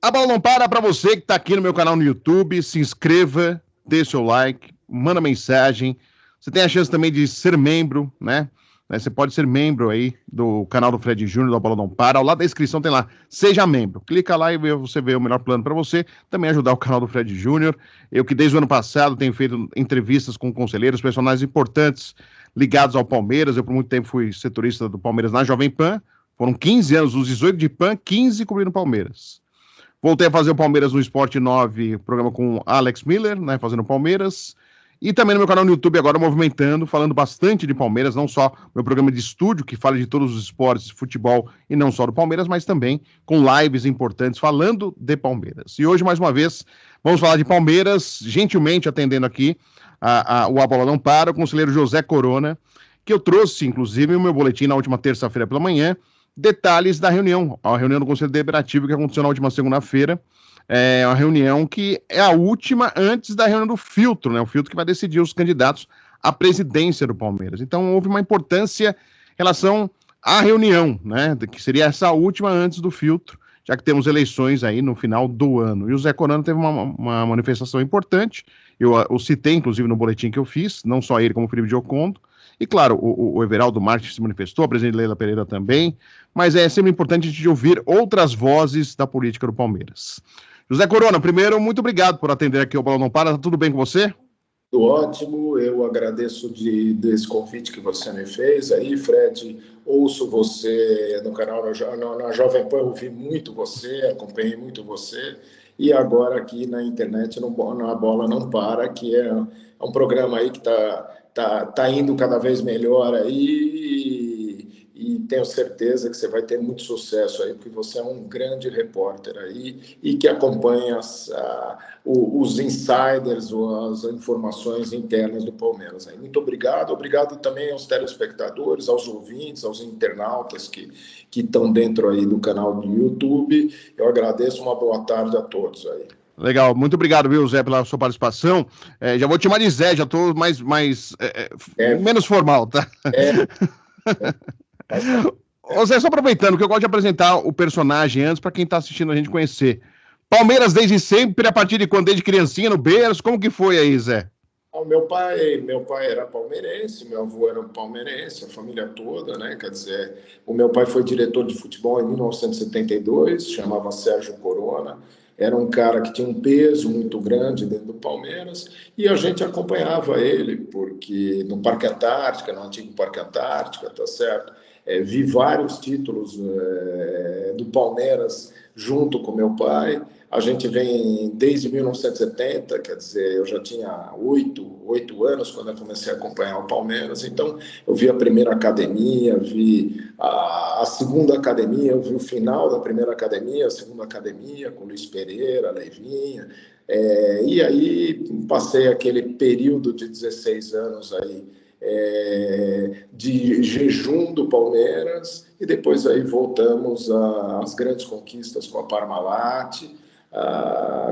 A bola não para você que está aqui no meu canal no YouTube. Se inscreva, dê seu like, manda mensagem. Você tem a chance também de ser membro, né? Você pode ser membro aí do canal do Fred Júnior, da Bola Não Para. Ao lado da inscrição tem lá, seja membro. Clica lá e você vê o melhor plano para você. Também ajudar o canal do Fred Júnior. Eu que desde o ano passado tenho feito entrevistas com conselheiros, personagens importantes ligados ao Palmeiras. Eu por muito tempo fui setorista do Palmeiras na Jovem Pan. Foram 15 anos, os 18 de Pan, 15 cobrindo o Palmeiras. Voltei a fazer o Palmeiras no Esporte 9, programa com Alex Miller, né, fazendo Palmeiras. E também no meu canal no YouTube agora movimentando, falando bastante de Palmeiras, não só meu programa de estúdio, que fala de todos os esportes, futebol e não só do Palmeiras, mas também com lives importantes falando de Palmeiras. E hoje, mais uma vez, vamos falar de Palmeiras, gentilmente atendendo aqui o A Bola Não Para, o conselheiro José Corona, que eu trouxe, inclusive, o meu boletim na última terça-feira pela manhã, detalhes da reunião, a reunião do Conselho Deliberativo que aconteceu na última segunda-feira, uma reunião que é a última antes da reunião do filtro, né? O filtro que vai decidir os candidatos à presidência do Palmeiras. Então, houve uma importância em relação à reunião, né? Que seria essa última antes do filtro, já que temos eleições aí no final do ano. E o Zé Corona teve uma manifestação importante, eu citei, inclusive, no boletim que eu fiz, não só ele, como o Felipe Giocondo. E, claro, o Everaldo Marques se manifestou, a presidente Leila Pereira também, mas é sempre importante a gente ouvir outras vozes da política do Palmeiras. José Corona, primeiro, muito obrigado por atender aqui o Bola Não Para, tá tudo bem com você? Tudo ótimo, eu agradeço desse convite que você me fez aí, Fred. Ouço você no canal na Jovem Pan, ouvi muito você, acompanhei muito você, e agora aqui na internet, na Bola Não Para, que é um programa aí que tá indo cada vez melhor aí, e tenho certeza que você vai ter muito sucesso aí, porque você é um grande repórter aí e que acompanha os insiders ou as informações internas do Palmeiras. Aí. Muito obrigado também aos telespectadores, aos ouvintes, aos internautas que estão dentro aí do canal do YouTube. Eu agradeço, uma boa tarde a todos aí. Legal, muito obrigado, viu, Zé, pela sua participação. Já vou te chamar de Zé, já estou menos formal, tá? Ô Zé, só aproveitando que eu gosto de apresentar o personagem antes para quem está assistindo a gente conhecer. Palmeiras desde sempre, a partir de quando? Desde criancinha, no berço, como que foi aí, Zé? Meu pai era palmeirense, meu avô era palmeirense, a família toda, né? Quer dizer, o meu pai foi diretor de futebol em 1972, chamava Sérgio Corona, era um cara que tinha um peso muito grande dentro do Palmeiras, e a gente acompanhava ele, porque no Parque Antártica, no antigo Parque Antártica, tá certo? Vi vários títulos do Palmeiras junto com meu pai. A gente vem desde 1970, quer dizer, eu já tinha 8 anos quando eu comecei a acompanhar o Palmeiras, então eu vi a primeira academia, vi a segunda academia, eu vi o final da primeira academia, a segunda academia com Luiz Pereira, Leivinha, e aí passei aquele período de 16 anos aí, de jejum do Palmeiras, e depois aí voltamos às grandes conquistas com a Parmalat,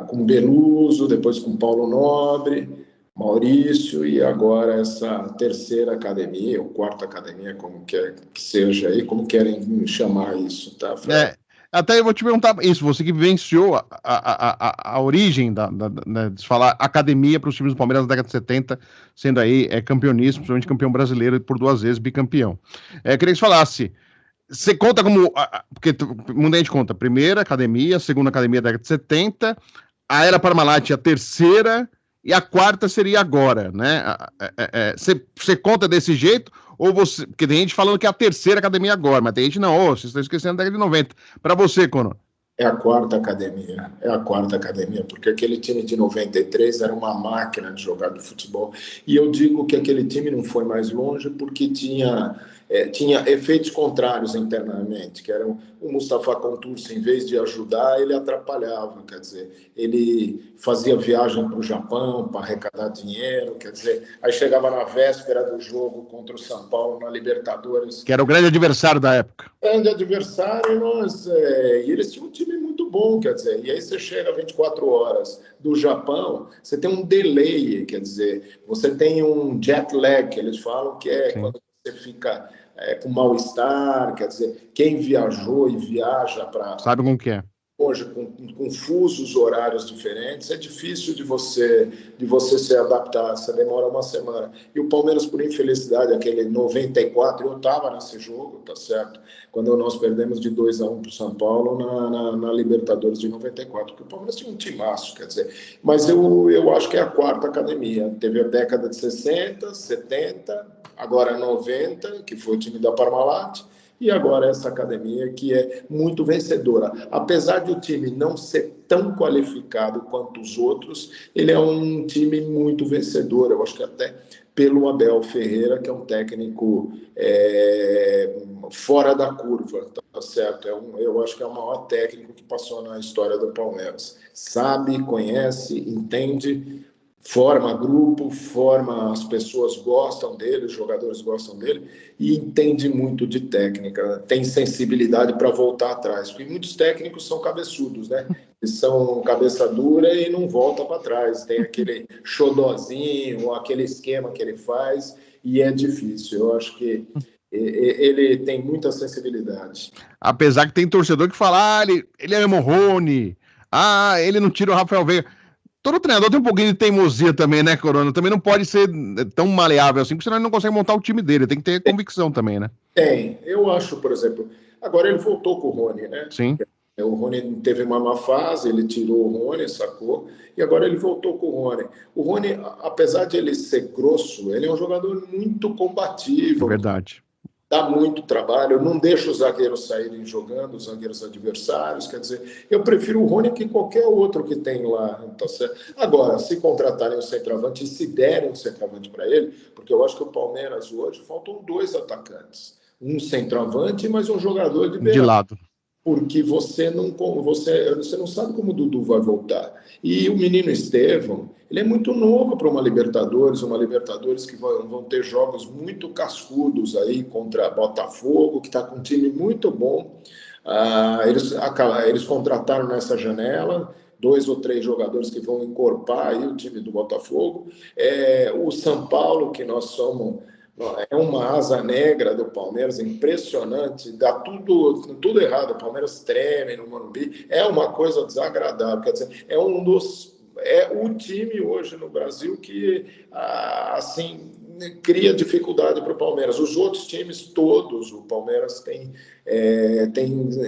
com Beluso, depois com Paulo Nobre, Maurício, e agora essa terceira academia, ou quarta academia, como quer que seja aí, como querem chamar isso, tá, Fred? Até eu vou te perguntar isso, você que vivenciou a origem de falar academia para os times do Palmeiras na década de 70, sendo aí campeoníssimo, principalmente campeão brasileiro e por 2 vezes bicampeão. Queria que você falasse, você conta como, porque muita gente conta, primeira academia, segunda academia da década de 70, a Era Parmalat a terceira, e a quarta seria agora, né? Você conta desse jeito, ou você... Porque tem gente falando que é a terceira academia agora, mas tem gente não, vocês estão esquecendo da década de 90. Para você, Cono? É a quarta academia, porque aquele time de 93 era uma máquina de jogar de futebol. E eu digo que aquele time não foi mais longe porque tinha efeitos contrários internamente, que eram o Mustafa Contursi, em vez de ajudar, ele atrapalhava, quer dizer, ele fazia viagem para o Japão para arrecadar dinheiro, quer dizer, aí chegava na véspera do jogo contra o São Paulo na Libertadores. Que era o grande adversário da época. Grande adversário, e eles tinham um time muito bom, quer dizer, e aí você chega 24 horas do Japão, você tem um delay, quer dizer, você tem um jet lag, que eles falam, que é Sim. Quando você fica com mal-estar, quer dizer, quem viajou e viaja para... Sabe como que é? longe, com fusos horários diferentes, é difícil de você se adaptar, você demora uma semana. E o Palmeiras, por infelicidade, aquele 94, eu estava nesse jogo, tá certo? Quando nós perdemos de 2-1 para o São Paulo na Libertadores de 94, porque o Palmeiras tinha um timaço, quer dizer. Mas eu acho que é a quarta academia. Teve a década de 60, 70, agora 90, que foi o time da Parmalat, e agora essa academia que é muito vencedora. Apesar de o time não ser tão qualificado quanto os outros, ele é um time muito vencedor. Eu acho que até pelo Abel Ferreira, que é um técnico fora da curva, tá certo? Eu acho que é o maior técnico que passou na história do Palmeiras. Sabe, conhece, entende, forma grupo, as pessoas gostam dele, os jogadores gostam dele, e entende muito de técnica, tem sensibilidade para voltar atrás, porque muitos técnicos são cabeçudos, né? Eles são cabeça dura e não volta para trás, tem aquele xodozinho, aquele esquema que ele faz, e é difícil. Eu acho que ele tem muita sensibilidade. Apesar que tem torcedor que fala, ele é Rony, ele não tira o Rafael Veiga. Todo treinador tem um pouquinho de teimosia também, né, Corona? Também não pode ser tão maleável assim, porque senão ele não consegue montar o time dele. Tem que ter convicção também, né? Tem. Eu acho, por exemplo, agora ele voltou com o Rony, né? Sim. O Rony teve uma má fase, ele tirou o Rony, sacou? E agora ele voltou com o Rony. O Rony, apesar de ele ser grosso, ele é um jogador muito combativo. É verdade. Dá muito trabalho, não deixa os zagueiros saírem jogando, os zagueiros adversários, quer dizer, eu prefiro o Rony que qualquer outro que tem lá, tá certo? Agora, se contratarem o centroavante e se derem um centroavante para ele, porque eu acho que o Palmeiras hoje faltam 2 atacantes, um centroavante e mais um jogador de lado. Porque você não sabe como o Dudu vai voltar. E o menino Estevão, ele é muito novo para uma Libertadores que vão ter jogos muito cascudos aí contra Botafogo, que está com um time muito bom. Eles contrataram nessa janela 2 ou 3 jogadores que vão encorpar aí o time do Botafogo. O São Paulo, que nós somos... É uma asa negra do Palmeiras, impressionante, dá tudo errado, o Palmeiras treme no Morumbi, é uma coisa desagradável, quer dizer, é o time hoje no Brasil que, assim, cria dificuldade para o Palmeiras. Os outros times todos, o Palmeiras tem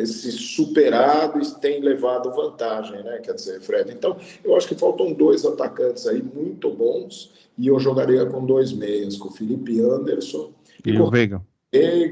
se superado e tem levado vantagem, né? Quer dizer, Fred, então eu acho que faltam 2 atacantes aí muito bons, e eu jogaria com 2 meias, com o Felipe Anderson e com o Veiga,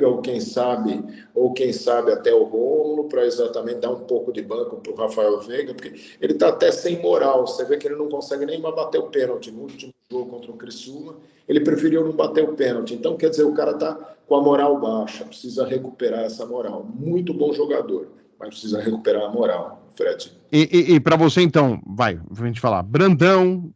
ou quem sabe até o Rômulo, para exatamente dar um pouco de banco para o Rafael Veiga, porque ele está até sem moral. Você vê que ele não consegue nem mais bater o pênalti. No último jogo contra o Criciúma, ele preferiu não bater o pênalti. Então, quer dizer, o cara está com a moral baixa, precisa recuperar essa moral. Muito bom jogador, mas precisa recuperar a moral, Fred. E para você, então, a gente falar, Brandão,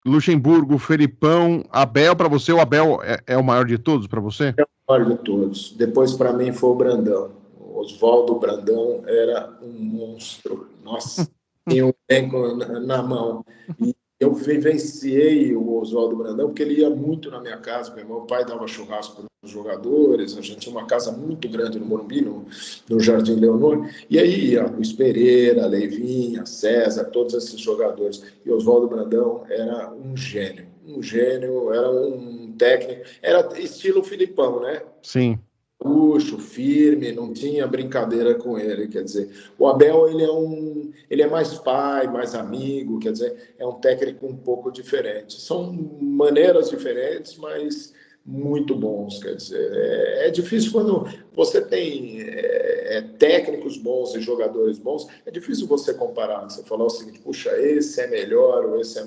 Luxemburgo, Felipão, Abel, para você, o Abel é o maior de todos para você? É o maior de todos. Depois, para mim, foi o Brandão. O Oswaldo Brandão era um monstro. Nossa, tinha um elenco na mão. E eu vivenciei o Oswaldo Brandão, porque ele ia muito na minha casa, porque meu pai dava churrasco para os jogadores, a gente tinha uma casa muito grande no Morumbi, no Jardim Leonor, e aí ia Luiz Pereira, Leivinha, César, todos esses jogadores. E Oswaldo Brandão era um gênio, era um técnico, era estilo Filipão, né? Sim. Puxo, firme, não tinha brincadeira com ele, quer dizer, o Abel, ele é mais pai, mais amigo, quer dizer, é um técnico um pouco diferente, são maneiras diferentes, mas muito bons, quer dizer, é difícil quando você tem técnicos bons e jogadores bons, é difícil você comparar, você falar o seguinte, puxa, esse é melhor, ou esse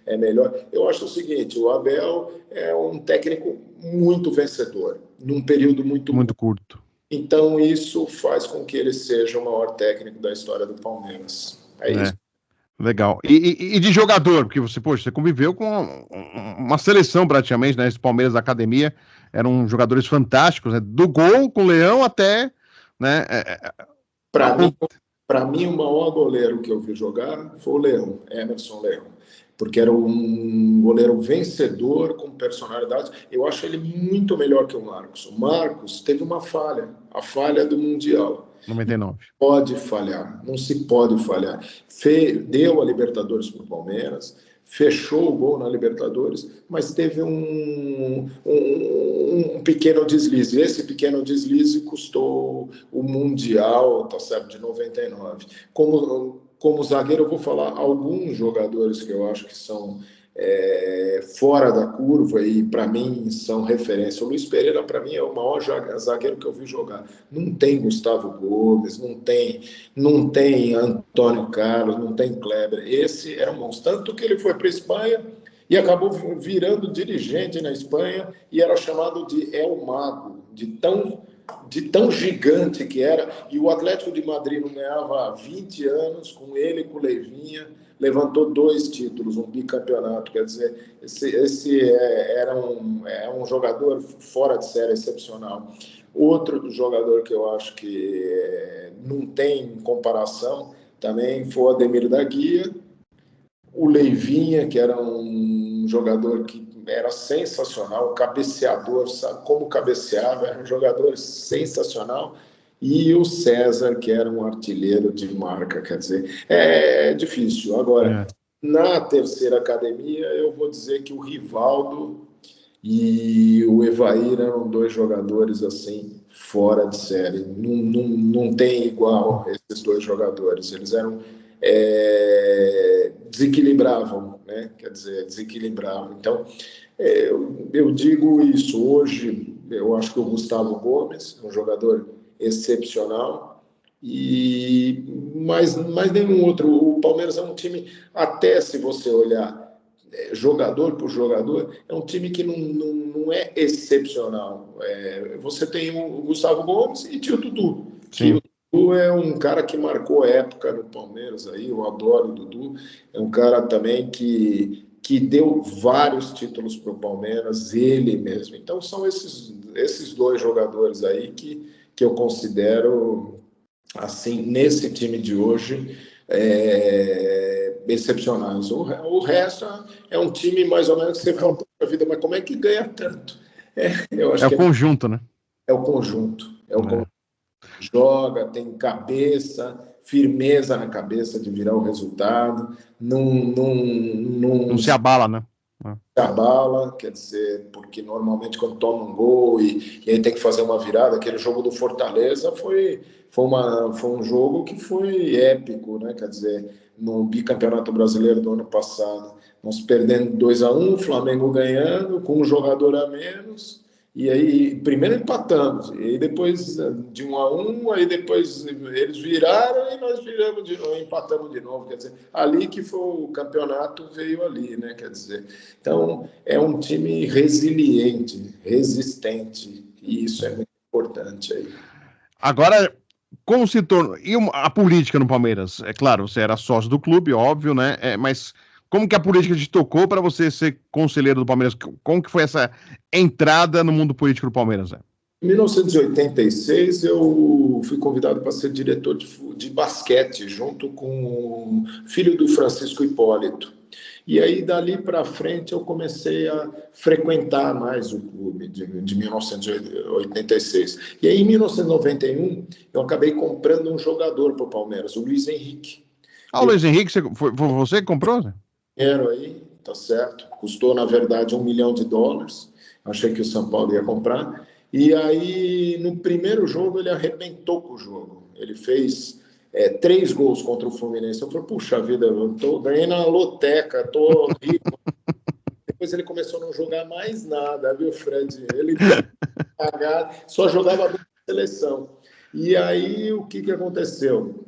é melhor. Eu acho o seguinte, o Abel é um técnico muito vencedor, num período muito curto. Então isso faz com que ele seja o maior técnico da história do Palmeiras. É isso. Legal. E de jogador, porque você conviveu com uma seleção praticamente, né? Esse Palmeiras da academia eram jogadores fantásticos, né? Do gol com o Leão até, né? Para mim, o maior goleiro que eu vi jogar foi o Leão, Emerson Leão, porque era um goleiro vencedor, com personalidade. Eu acho ele muito melhor que o Marcos. O Marcos teve uma falha, a falha do Mundial. 99. Pode falhar, não se pode falhar. Deu a Libertadores para o Palmeiras, fechou o gol na Libertadores, mas teve um pequeno deslize. Esse pequeno deslize custou o Mundial, tá certo, de 99. Como zagueiro, eu vou falar alguns jogadores que eu acho que são fora da curva e para mim são referência. O Luiz Pereira para mim é o maior zagueiro que eu vi jogar. Não tem Gustavo Gomes, não tem Antônio Carlos, não tem Kleber. Esse era um monstro, tanto que ele foi para a Espanha e acabou virando dirigente na Espanha e era chamado de El Mago, de tão gigante que era. E o Atlético de Madrid não ganhava há 20 anos, com ele e com o Leivinha, levantou 2 títulos, um bicampeonato. Quer dizer, esse era um jogador fora de série, excepcional. Outro jogador que eu acho que não tem comparação também foi o Ademir da Guia, o Leivinha, que era um jogador que era sensacional, cabeceador, sabe como cabeceava, era um jogador sensacional, e o César, que era um artilheiro de marca. Quer dizer, é difícil. Agora, na terceira academia, eu vou dizer que o Rivaldo e o Evair eram 2 jogadores assim, fora de série. Não tem igual esses 2 jogadores. Eles eram desequilibravam, né? Quer dizer, desequilibravam. Então, eu digo isso. Hoje, eu acho que o Gustavo Gomes é um jogador excepcional, mas nenhum outro. O Palmeiras é um time, até se você olhar jogador por jogador, é um time que não é excepcional. Você tem o Gustavo Gomes e tinha o Dudu. Sim. O Dudu é um cara que marcou época no Palmeiras, aí, eu adoro o Dudu. É um cara também que deu vários títulos para o Palmeiras, ele mesmo. Então, são esses 2 jogadores aí que eu considero, assim, nesse time de hoje, excepcionais. O resto é um time mais ou menos que você fala a vida, mas como é que ganha tanto? Eu acho o conjunto, né? É o conjunto. Joga, tem cabeça, firmeza na cabeça de virar o resultado, Não se abala, né? Se abala, quer dizer, porque normalmente quando toma um gol e aí tem que fazer uma virada, aquele jogo do Fortaleza foi um jogo que foi épico, né? Quer dizer, no bicampeonato brasileiro do ano passado, nós perdendo 2-1, o Flamengo ganhando, com um jogador a menos, e aí primeiro empatamos, e aí depois de 1-1, aí depois eles viraram e nós viramos de novo, empatamos de novo. Quer dizer, ali que foi o campeonato, veio ali, né? Quer dizer, então é um time resiliente, resistente, e isso é muito importante aí. Agora, como se tornou. E a política no Palmeiras? É claro, você era sócio do clube, óbvio, né? Mas como que a política te tocou para você ser conselheiro do Palmeiras? Como que foi essa entrada no mundo político do Palmeiras? Em 1986, eu fui convidado para ser diretor de basquete, junto com o filho do Francisco Hipólito. E aí, dali para frente, eu comecei a frequentar mais o clube de 1986. E aí, em 1991, eu acabei comprando um jogador para o Palmeiras, o Luiz Henrique. O Luiz Henrique, foi você que comprou? Dinheiro aí, tá certo. Custou, na verdade, $1 milhão. Achei que o São Paulo ia comprar. E aí, no primeiro jogo, ele arrebentou com o jogo. Ele fez 3 gols contra o Fluminense. Eu falei, puxa vida, eu ganhei na loteca, tô rico. Depois ele começou a não jogar mais nada, viu, Fred? Ele só jogava na seleção. E aí, o que aconteceu?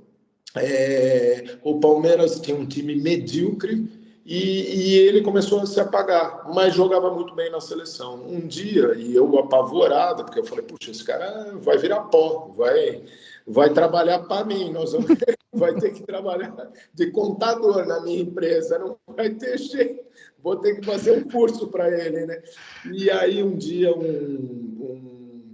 O Palmeiras tinha um time medíocre e ele começou a se apagar, mas jogava muito bem na seleção. Um dia, e eu apavorado, porque eu falei, puxa, esse cara vai virar pó, vai trabalhar para mim, vai ter que trabalhar de contador na minha empresa, não vai ter jeito, vou ter que fazer um curso para ele, né? E aí um dia um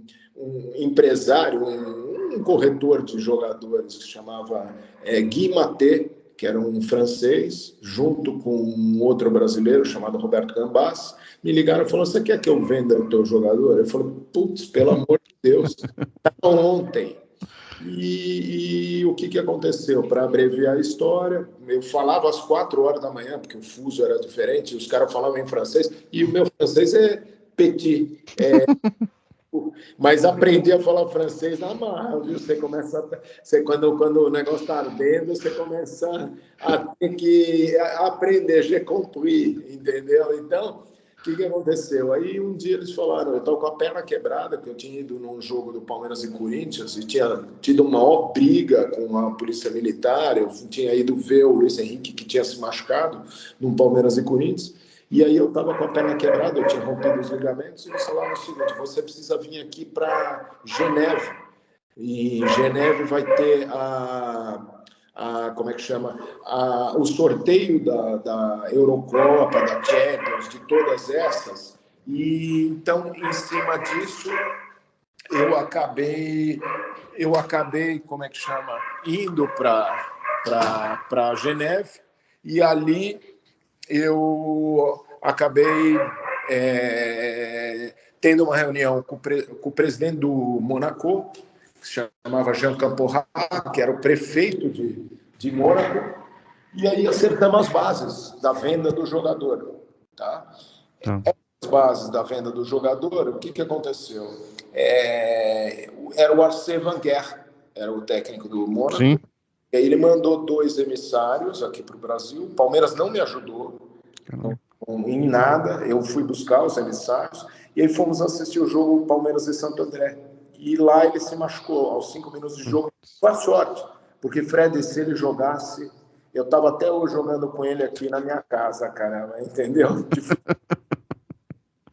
empresário, um corretor de jogadores que chamava Guy Maté, que era um francês, junto com um outro brasileiro chamado Roberto Gambás, me ligaram e falaram, você quer que eu venda o teu jogador? Eu falei, putz, pelo amor de Deus, tá ontem. E o que aconteceu? Para abreviar a história, eu falava às 4 horas da manhã, porque o fuso era diferente, os caras falavam em francês, e o meu francês é petit. Mas aprendi a falar francês na marra, viu? Quando o negócio está ardendo, você começa a ter que aprender, j'ai compris, entendeu? Então, o que aconteceu? Aí um dia eles falaram, eu estou com a perna quebrada, que eu tinha ido num jogo do Palmeiras e Corinthians e tinha tido uma maior briga com a polícia militar, eu tinha ido ver o Luiz Henrique que tinha se machucado no Palmeiras e Corinthians. E aí eu estava com a perna quebrada, eu tinha rompido os ligamentos, e eles falaram o seguinte, você precisa vir aqui para Geneve. E em Geneve vai ter como é que chama? O sorteio da Eurocopa, da Champions, de todas essas. E então, em cima disso, eu acabei, como é que chama? Indo para Geneve, e ali eu acabei tendo uma reunião com o presidente do Monaco, que se chamava Jean Camporra, que era o prefeito de Mônaco, e aí acertamos as bases da venda do jogador. Tá? As bases da venda do jogador, o que aconteceu? Era o Arsène Wenger, era o técnico do Mônaco. Sim. E aí ele mandou 2 emissários aqui para o Brasil. O Palmeiras não me ajudou em nada. Eu fui buscar os emissários e aí fomos assistir o jogo Palmeiras e Santo André. E lá ele se machucou aos 5 minutos de jogo. Foi a sorte, porque Fred, se ele jogasse, eu estava até hoje jogando com ele aqui na minha casa, caramba, entendeu?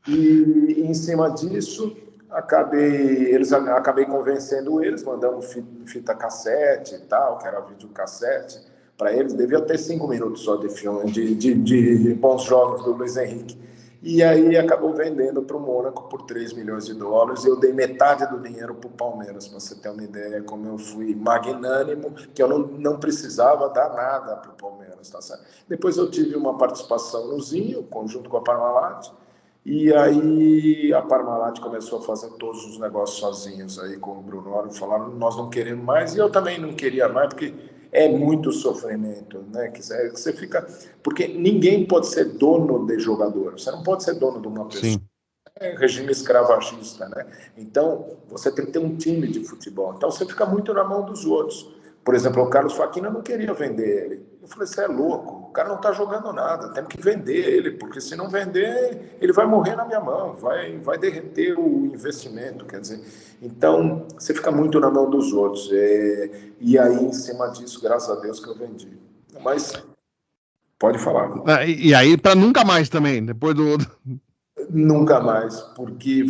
E em cima disso, acabei convencendo eles, mandamos fita cassete e tal, que era videocassete, para eles. Devia ter 5 minutos só de filme, de bons jogos do Luiz Henrique. E aí acabou vendendo para o Mônaco por 3 milhões de dólares. Eu dei metade do dinheiro para o Palmeiras, para você ter uma ideia como eu fui magnânimo, que eu não precisava dar nada para o Palmeiras, tá certo? Depois eu tive uma participação no Zinho, junto com a Parmalat. E aí a Parmalat começou a fazer todos os negócios sozinhos aí com o Bruno Oro, falaram, nós não queremos mais, e eu também não queria mais, porque é muito sofrimento, né? Que você fica... Porque ninguém pode ser dono de jogador, você não pode ser dono de uma pessoa. Sim. É regime escravagista, né? Então, você tem que ter um time de futebol. Então, você fica muito na mão dos outros. Por exemplo, o Carlos Faquina não queria vender ele. Eu falei, você é louco, o cara não está jogando nada, temos que vender ele, porque se não vender, ele vai morrer na minha mão, vai derreter o investimento, quer dizer. Então, você fica muito na mão dos outros. E aí, em cima disso, graças a Deus que eu vendi. Mas, pode falar. E aí, para nunca mais também, depois do... Nunca mais, porque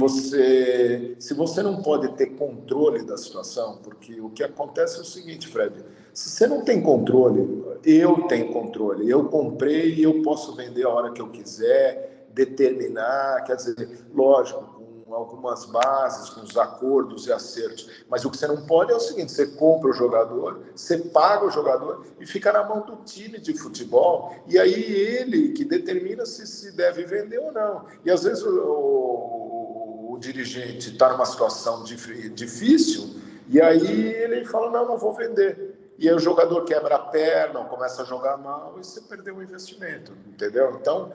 se você não pode ter controle da situação, porque o que acontece é o seguinte, Fred, se você não tem controle, eu tenho controle, eu comprei e eu posso vender a hora que eu quiser, determinar, quer dizer, lógico, com algumas bases, com os acordos e acertos, mas o que você não pode é o seguinte, você compra o jogador, você paga o jogador e fica na mão do time de futebol, e aí ele que determina se deve vender ou não. E às vezes o dirigente está numa situação difícil, e aí ele fala, não vou vender. E aí o jogador quebra a perna, começa a jogar mal, e você perdeu o investimento, entendeu? Então,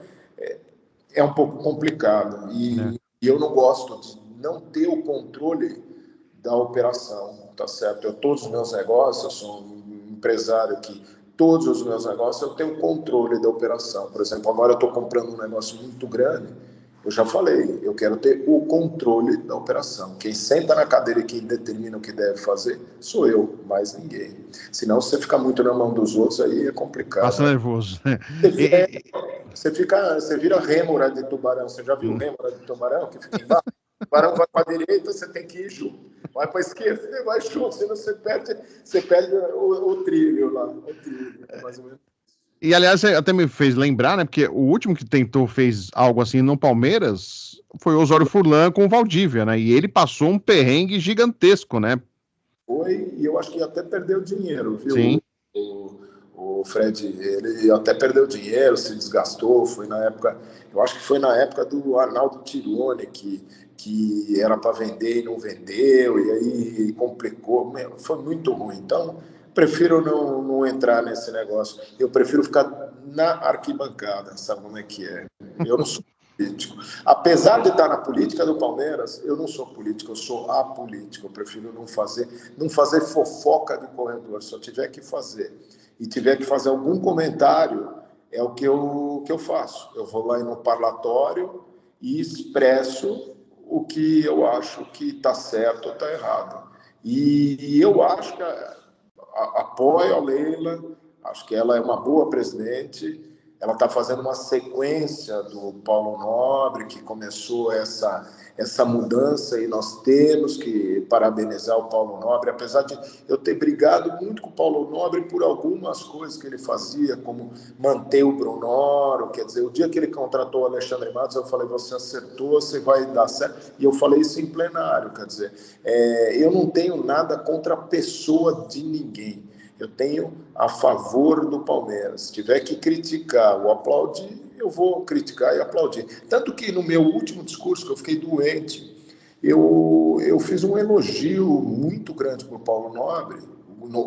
é um pouco complicado. E eu não gosto de não ter o controle da operação, tá certo? Todos os meus negócios, eu sou um empresário que todos os meus negócios eu tenho controle da operação. Por exemplo, agora eu estou comprando um negócio muito grande, eu já falei, eu quero ter o controle da operação. Quem senta na cadeira e quem determina o que deve fazer sou eu, mais ninguém. Senão você fica muito na mão dos outros, aí é complicado. Passa nervoso. Você vira rêmora de tubarão. Você já viu rêmora de tubarão? Que fica embaixo? O tubarão vai para a direita, você tem que ir junto. Vai para a esquerda, você vai junto. Senão você perde o trilho lá. O trilho, mais ou menos. E, aliás, você até me fez lembrar, né? Porque o último que fez algo assim no Palmeiras foi o Osório Furlan com o Valdívia, né? E ele passou um perrengue gigantesco, né? Foi, e eu acho que até perdeu dinheiro, viu? Sim. O Fred, ele até perdeu dinheiro, se desgastou, foi na época, eu acho que foi na época do Arnaldo Tironi, que que era para vender e não vendeu, e aí complicou. Foi muito ruim. Então, prefiro não entrar nesse negócio. Eu prefiro ficar na arquibancada, sabe como é que é? Eu não sou político. Apesar de estar na política do Palmeiras, eu não sou político, eu sou apolítico. Eu prefiro não fazer fofoca de corredor. Se eu tiver que fazer e tiver que fazer algum comentário, é o que eu faço. Eu vou lá no parlatório e expresso o que eu acho que está certo ou está errado. E eu acho que apoio a Leila, acho que ela é uma boa presidente. Ela está fazendo uma sequência do Paulo Nobre, que começou essa mudança, e nós temos que parabenizar o Paulo Nobre, apesar de eu ter brigado muito com o Paulo Nobre por algumas coisas que ele fazia, como manter o Brunoro. Quer dizer, o dia que ele contratou o Alexandre Matos, eu falei, você acertou, você vai dar certo, e eu falei isso em plenário. Quer dizer, eu não tenho nada contra a pessoa de ninguém. Eu tenho a favor do Palmeiras. Se tiver que criticar ou aplaudir, eu vou criticar e aplaudir. Tanto que no meu último discurso, que eu fiquei doente, eu fiz um elogio muito grande para o Paulo Nobre,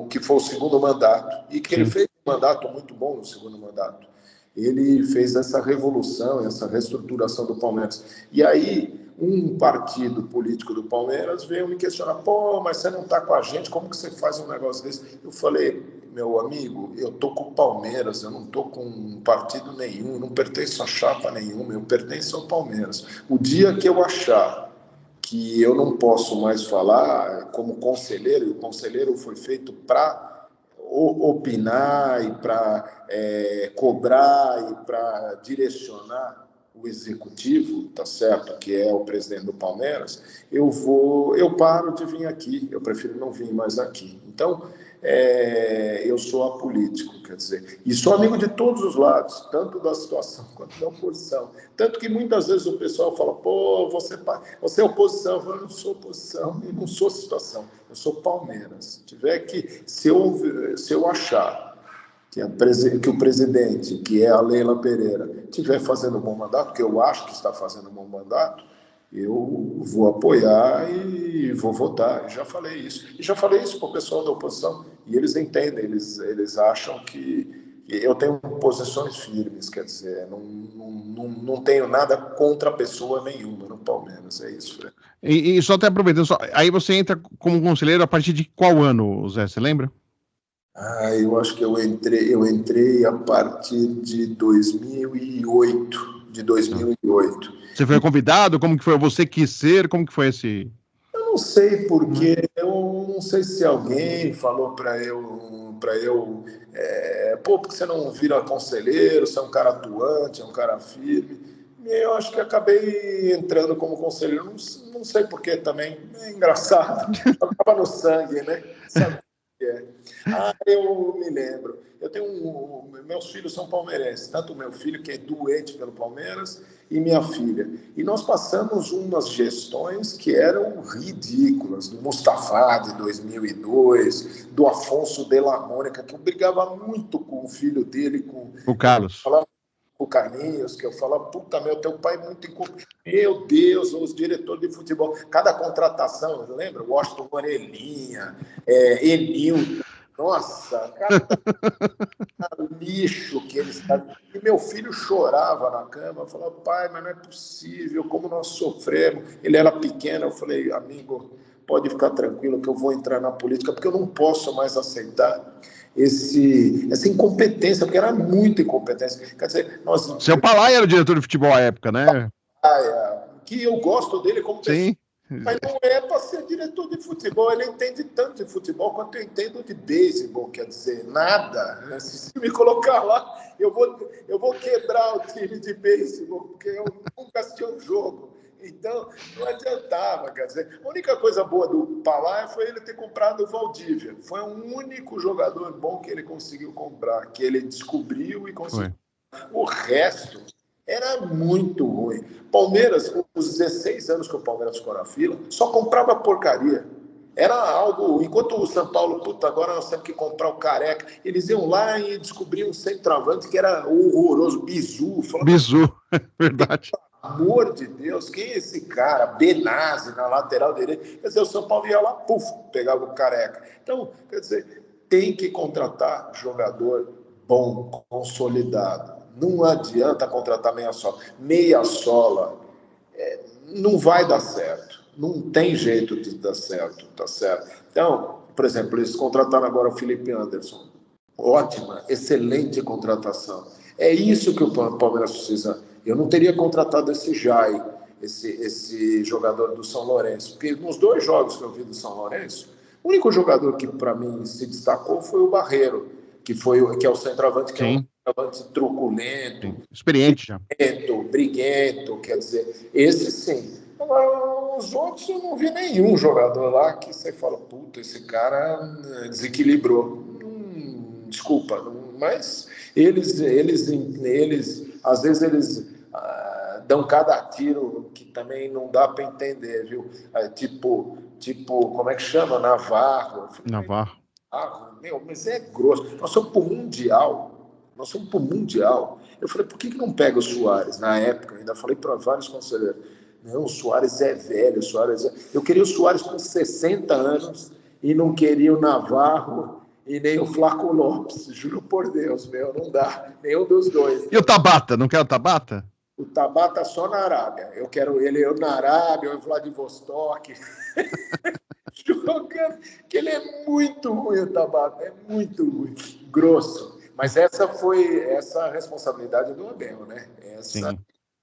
que foi o segundo mandato, e que ele fez um mandato muito bom no segundo mandato. Ele fez essa revolução, essa reestruturação do Palmeiras. E aí, um partido político do Palmeiras veio me questionar, pô, mas você não está com a gente, como que você faz um negócio desse? Eu falei, meu amigo, eu estou com o Palmeiras, eu não estou com partido nenhum, eu não pertenço a chapa nenhuma, eu pertenço ao Palmeiras. O dia que eu achar que eu não posso mais falar como conselheiro, e o conselheiro foi feito para opinar e para cobrar e para direcionar o executivo, tá certo, que é o presidente do Palmeiras, eu paro de vir aqui, eu prefiro não vir mais aqui. Então, eu sou apolítico, quer dizer, e sou amigo de todos os lados, tanto da situação quanto da oposição. Tanto que muitas vezes o pessoal fala, pô, você é oposição. Eu falo, eu não sou oposição e não sou situação, eu sou Palmeiras. Se eu achar que o presidente, que é a Leila Pereira, estiver fazendo um bom mandato, que eu acho que está fazendo um bom mandato, eu vou apoiar e vou votar. Eu já falei isso. E já falei isso para o pessoal da oposição. E eles entendem, eles acham que eu tenho posições firmes, quer dizer, não tenho nada contra a pessoa nenhuma no Palmeiras, é isso, Fred. E só até aproveitando, aí você entra como conselheiro a partir de qual ano, Zé, você lembra? Eu acho que eu entrei a partir de 2008. Você foi convidado? Como que foi? Você quis ser? Como que foi esse... Eu não sei porque, eu não sei se alguém falou para eu, pô, porque você não vira conselheiro, você é um cara atuante, é um cara firme. E eu acho que acabei entrando como conselheiro, não sei porquê também, é engraçado, acaba no sangue, né? Sabe o que é? Eu me lembro, meus filhos são palmeirenses, tanto o meu filho, que é doente pelo Palmeiras, e minha filha. E nós passamos umas gestões que eram ridículas, do Mustafa de 2002, do Afonso de la Mônica, que eu brigava muito com o filho dele, com o Carlos. O Carlinhos, que eu falo, puta, teu pai é muito incompetente. Meu Deus, os diretores de futebol, cada contratação, lembra? Washington Morelinha, Enilton, nossa, cada lixo que eles estavam. E meu filho chorava na cama, falava, pai, mas não é possível, como nós sofremos. Ele era pequeno, eu falei, amigo, pode ficar tranquilo que eu vou entrar na política, porque eu não posso mais aceitar essa incompetência, porque era muita incompetência. Quer dizer, Seu Palai era o diretor de futebol à época, né? Que eu gosto dele como pessoa. Sim. Mas não é para ser diretor de futebol, ele entende tanto de futebol quanto eu entendo de beisebol, quer dizer, nada. Se me colocar lá, eu vou quebrar o time de beisebol, porque eu nunca assisti um jogo. Então, não adiantava, quer dizer, a única coisa boa do Palai foi ele ter comprado o Valdívia. Foi o único jogador bom que ele conseguiu comprar, que ele descobriu e conseguiu. O resto era muito ruim. Palmeiras, os 16 anos que o Palmeiras ficou na fila, só comprava porcaria. Era algo... Enquanto o São Paulo, puta, agora nós temos que comprar o Careca. Eles iam lá e descobriam um centroavante que era horroroso, Bizu. Bizu, verdade. amor de Deus, quem é esse cara? Benazzi na lateral direita. Quer dizer, o São Paulo ia lá, puf, pegava o Careca. Então, quer dizer, tem que contratar jogador bom, consolidado. Não adianta contratar meia sola. Meia sola não vai dar certo. Não tem jeito de dar certo, tá certo? Então, por exemplo, eles contrataram agora o Felipe Anderson. Ótima, excelente contratação. É isso que o Palmeiras precisa. Eu não teria contratado esse Jai, esse jogador do São Lourenço, porque nos 2 jogos que eu vi do São Lourenço, o único jogador que para mim se destacou foi o Barreiro, que é o centroavante, que é um Sim, centroavante truculento, sim. Experiente já. briguento, quer dizer, esse sim. Agora, os outros eu não vi nenhum jogador lá que você fala, puta, esse cara desequilibrou. Desculpa, mas eles às vezes eles dão cada tiro que também não dá para entender, viu? Tipo, como é que chama? Navarro. Navarro. Meu, mas é grosso. Nós somos para o Mundial. Nós somos para o Mundial. Eu falei, por que não pega o Suárez? Na época, eu ainda falei para vários conselheiros. Não, o Suárez é velho, o Suárez é... Eu queria o Suárez com 60 anos e não queria o Navarro e nem o Flaco Lopes. Juro por Deus, meu, não dá. Nenhum dos dois. E o Tabata? Não quer o Tabata? O Tabata só na Arábia. Eu quero ele na Arábia, ou em Vladivostok. Jogando, que ele é muito ruim, o Tabata, é muito ruim, grosso. Mas essa responsabilidade do Abel, né? Sim.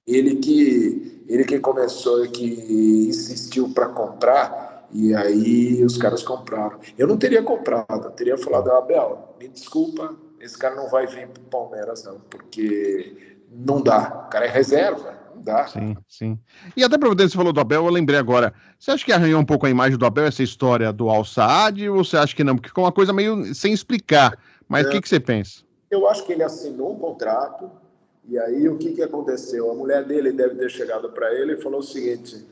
Ele que começou, que insistiu para comprar, e aí os caras compraram. Eu não teria comprado, eu teria falado, Abel, me desculpa, esse cara não vai vir para o Palmeiras, não, porque não dá. O cara é reserva, não dá. Sim, sim. E até para você falou do Abel, eu lembrei agora. Você acha que arranhou um pouco a imagem do Abel essa história do Al Saad, ou você acha que não? Porque ficou uma coisa meio sem explicar. Mas o que você pensa? Eu acho que ele assinou um contrato, e aí o que aconteceu? A mulher dele deve ter chegado para ele e falou o seguinte: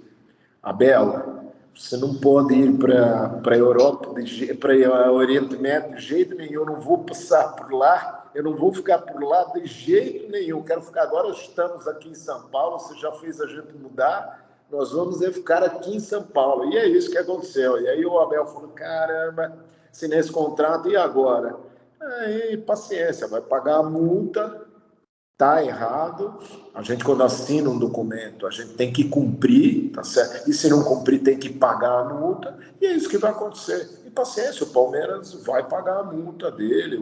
Abel, você não pode ir para a Europa, para o Oriente Médio de jeito nenhum, eu não vou passar por lá, eu não vou ficar por lá de jeito nenhum, quero ficar agora, estamos aqui em São Paulo, você já fez a gente mudar, nós vamos ficar aqui em São Paulo. E é isso que aconteceu. E aí o Abel falou, caramba, assinei esse contrato, e agora? Aí, paciência, vai pagar a multa, tá errado. A gente, quando assina um documento, a gente tem que cumprir, tá certo? E se não cumprir, tem que pagar a multa, e é isso que vai acontecer. E paciência, o Palmeiras vai pagar a multa dele,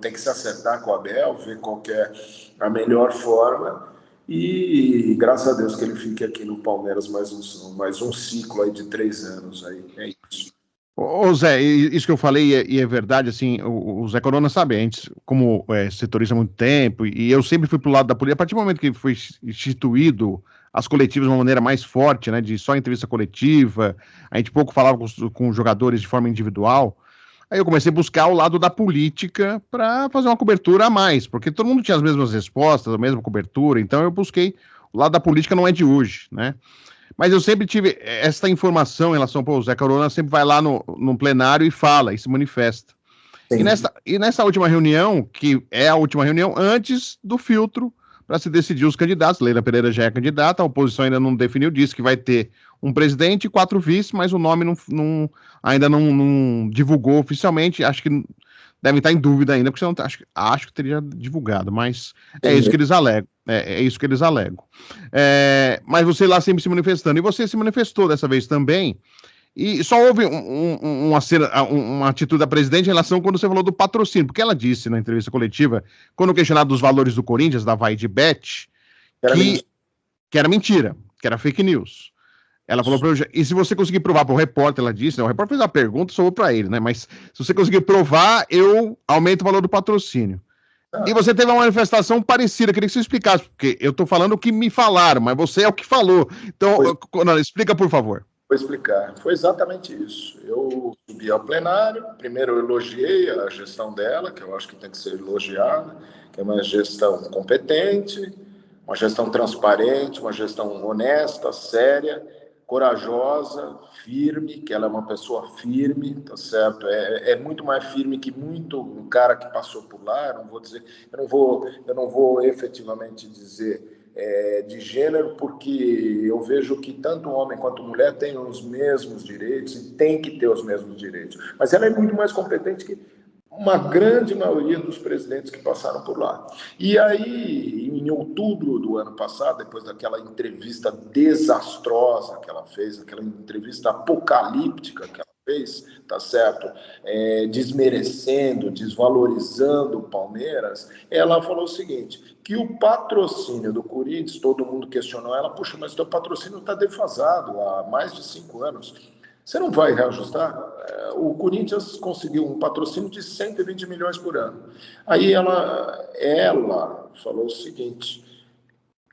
tem que se acertar com o Abel, ver qual que é a melhor forma, e graças a Deus que ele fique aqui no Palmeiras mais um ciclo aí de 3 anos. Aí, é isso. Ô Zé, isso que eu falei e é verdade, assim, o Zé Corona sabe, a gente, como setorista há muito tempo, e eu sempre fui pro lado da política, a partir do momento que foi instituído as coletivas de uma maneira mais forte, né, de só entrevista coletiva, a gente pouco falava com os jogadores de forma individual, aí eu comecei a buscar o lado da política para fazer uma cobertura a mais, porque todo mundo tinha as mesmas respostas, a mesma cobertura, então eu busquei, o lado da política não é de hoje, né, mas eu sempre tive essa informação em relação ao Zé Corona, sempre vai lá no plenário e fala, e se manifesta. E nessa última reunião, que é a última reunião antes do filtro para se decidir os candidatos, Leila Pereira já é candidata, a oposição ainda não definiu, disse que vai ter um presidente e 4 vice, mas o nome ainda não divulgou oficialmente, acho que devem estar em dúvida ainda, porque acho que teria divulgado, mas é isso que eles alegam. É isso que eles alegam. Mas você lá sempre se manifestando, e você se manifestou dessa vez também, e só houve uma atitude da presidente em relação quando você falou do patrocínio, porque ela disse na entrevista coletiva, quando questionado dos valores do Corinthians, da Vai de Bet, que era mentira, que era fake news. Ela falou para eu, e se você conseguir provar para o repórter, ela disse, né, o repórter fez uma pergunta, sobrou para ele, né? Mas se você conseguir provar, eu aumento o valor do patrocínio. E você teve uma manifestação parecida, queria que você explicasse, porque eu estou falando o que me falaram, mas você é o que falou. Então, explica, por favor. Vou explicar. Foi exatamente isso. Eu subi ao plenário, primeiro eu elogiei a gestão dela, que eu acho que tem que ser elogiada, que é uma gestão competente, uma gestão transparente, uma gestão honesta, séria, corajosa, firme, que ela é uma pessoa firme, tá certo? É muito mais firme que muito um cara que passou por lá. Eu não vou efetivamente dizer de gênero, porque eu vejo que tanto homem quanto mulher têm os mesmos direitos e tem que ter os mesmos direitos. Mas ela é muito mais competente que uma grande maioria dos presidentes que passaram por lá. E aí, em outubro do ano passado, depois daquela entrevista desastrosa que ela fez, aquela entrevista apocalíptica que ela fez, tá certo? Desmerecendo, desvalorizando o Palmeiras, ela falou o seguinte, que o patrocínio do Corinthians, todo mundo questionou ela, puxa, mas o teu patrocínio está defasado há mais de 5 anos. Você não vai reajustar? O Corinthians conseguiu um patrocínio de 120 milhões por ano. Aí ela falou o seguinte,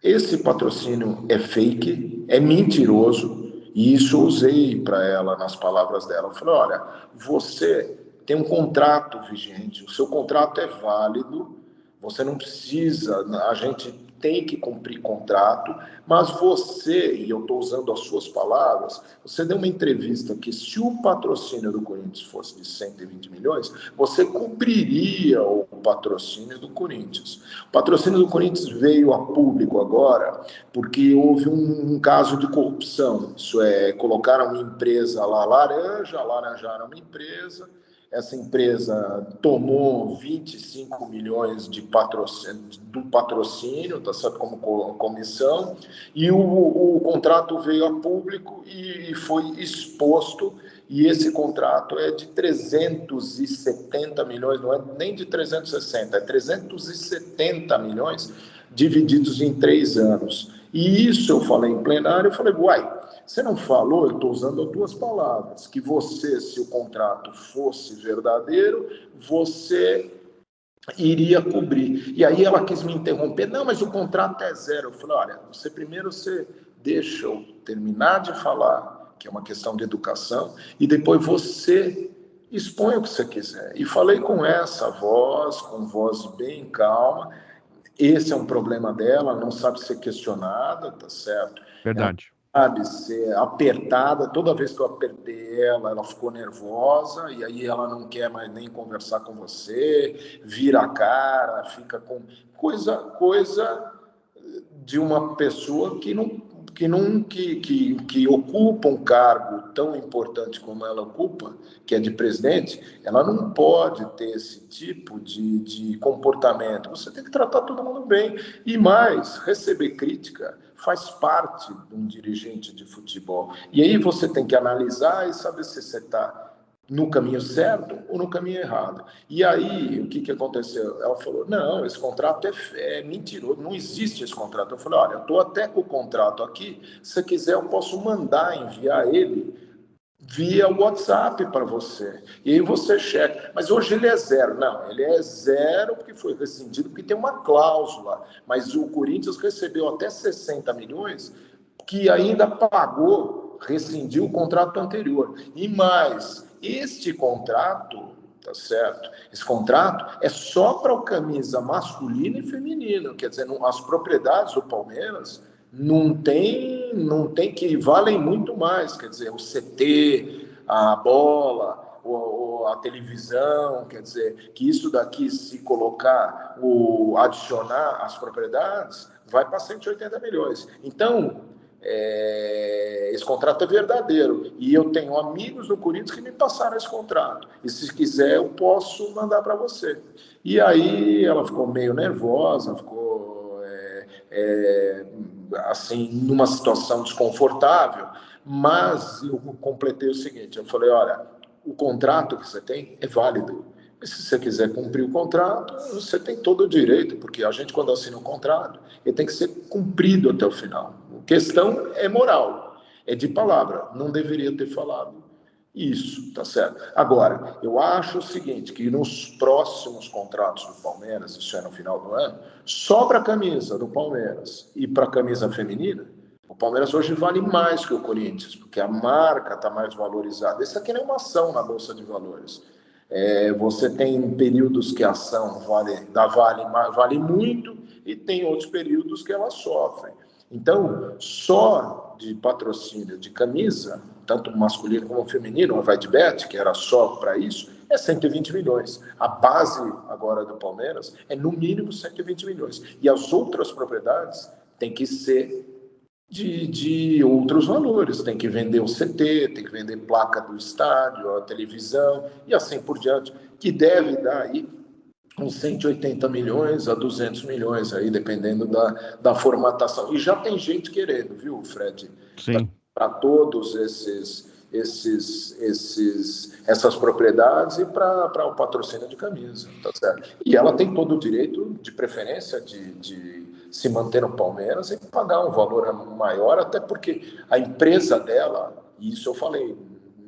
esse patrocínio é fake, é mentiroso, e isso eu usei para ela nas palavras dela. Eu falei, olha, você tem um contrato vigente, o seu contrato é válido, você não precisa, a gente tem que cumprir contrato, mas você, e eu estou usando as suas palavras, você deu uma entrevista que se o patrocínio do Corinthians fosse de 120 milhões, você cumpriria o patrocínio do Corinthians. O patrocínio do Corinthians veio a público agora porque houve um caso de corrupção, isso é, colocaram uma empresa lá, laranjaram uma empresa, essa empresa tomou 25 milhões do patrocínio, tá certo, como comissão, e o contrato veio a público e foi exposto, e esse contrato é de 370 milhões, não é nem de 360, é 370 milhões divididos em 3 anos. E isso eu falei em plenário, eu falei, uai, você não falou, eu estou usando as duas palavras, que você, se o contrato fosse verdadeiro, você iria cobrir. E aí ela quis me interromper, não, mas o contrato é zero. Eu falei, olha, você deixa eu terminar de falar, que é uma questão de educação, e depois você expõe o que você quiser. E falei com essa voz, com voz bem calma, esse é um problema dela, não sabe ser questionada, tá certo? Verdade. Sabe, ser apertada, toda vez que eu apertei ela ficou nervosa, e aí ela não quer mais nem conversar com você, vira a cara, fica com coisa de uma pessoa que ocupa um cargo tão importante como ela ocupa, que é de presidente, ela não pode ter esse tipo de comportamento. Você tem que tratar todo mundo bem. E mais, receber crítica faz parte de um dirigente de futebol. E aí você tem que analisar e saber se você está no caminho certo ou no caminho errado. E aí, o que aconteceu? Ela falou, não, esse contrato é mentiroso, não existe esse contrato. Eu falei, olha, eu estou até com o contrato aqui, se você quiser eu posso enviar ele via WhatsApp para você. E aí você checa. Mas hoje ele é zero. Não, ele é zero porque foi rescindido, porque tem uma cláusula. Mas o Corinthians recebeu até 60 milhões que ainda pagou, rescindiu o contrato anterior. E mais, este contrato, tá certo? Esse contrato é só para a camisa masculina e feminina. Quer dizer, as propriedades do Palmeiras não tem que valem muito mais, quer dizer, o CT, a bola, a televisão, quer dizer, que isso daqui, se colocar, adicionar as propriedades, vai para 180 milhões. Então, esse contrato é verdadeiro, e eu tenho amigos do Corinthians que me passaram esse contrato, e se quiser eu posso mandar para você. E aí ela ficou meio nervosa, ficou assim, numa situação desconfortável, mas eu completei o seguinte, eu falei, olha, o contrato que você tem é válido, e se você quiser cumprir o contrato, você tem todo o direito, porque a gente, quando assina um contrato, ele tem que ser cumprido até o final. A questão é moral, é de palavra, não deveria ter falado isso, tá certo? Agora, eu acho o seguinte, que nos próximos contratos do Palmeiras, isso é no final do ano, só para a camisa do Palmeiras e para a camisa feminina, o Palmeiras hoje vale mais que o Corinthians, porque a marca está mais valorizada. Isso aqui não é uma ação na Bolsa de Valores. Você tem períodos que a ação vale muito e tem outros períodos que ela sofre. Então, só de patrocínio de camisa, tanto masculino como feminino, a VaidBet, que era só para isso, é 120 milhões. A base agora do Palmeiras é no mínimo 120 milhões. E as outras propriedades tem que ser de outros valores, tem que vender o CT, tem que vender placa do estádio, a televisão e assim por diante, que deve dar aí uns 180 milhões a 200 milhões, aí, dependendo da formatação. E já tem gente querendo, viu, Fred? Sim. Para todos essas propriedades e para o patrocínio de camisa, tá certo? E ela tem todo o direito, de preferência, de se manter no Palmeiras e pagar um valor maior, até porque a empresa dela, e isso eu falei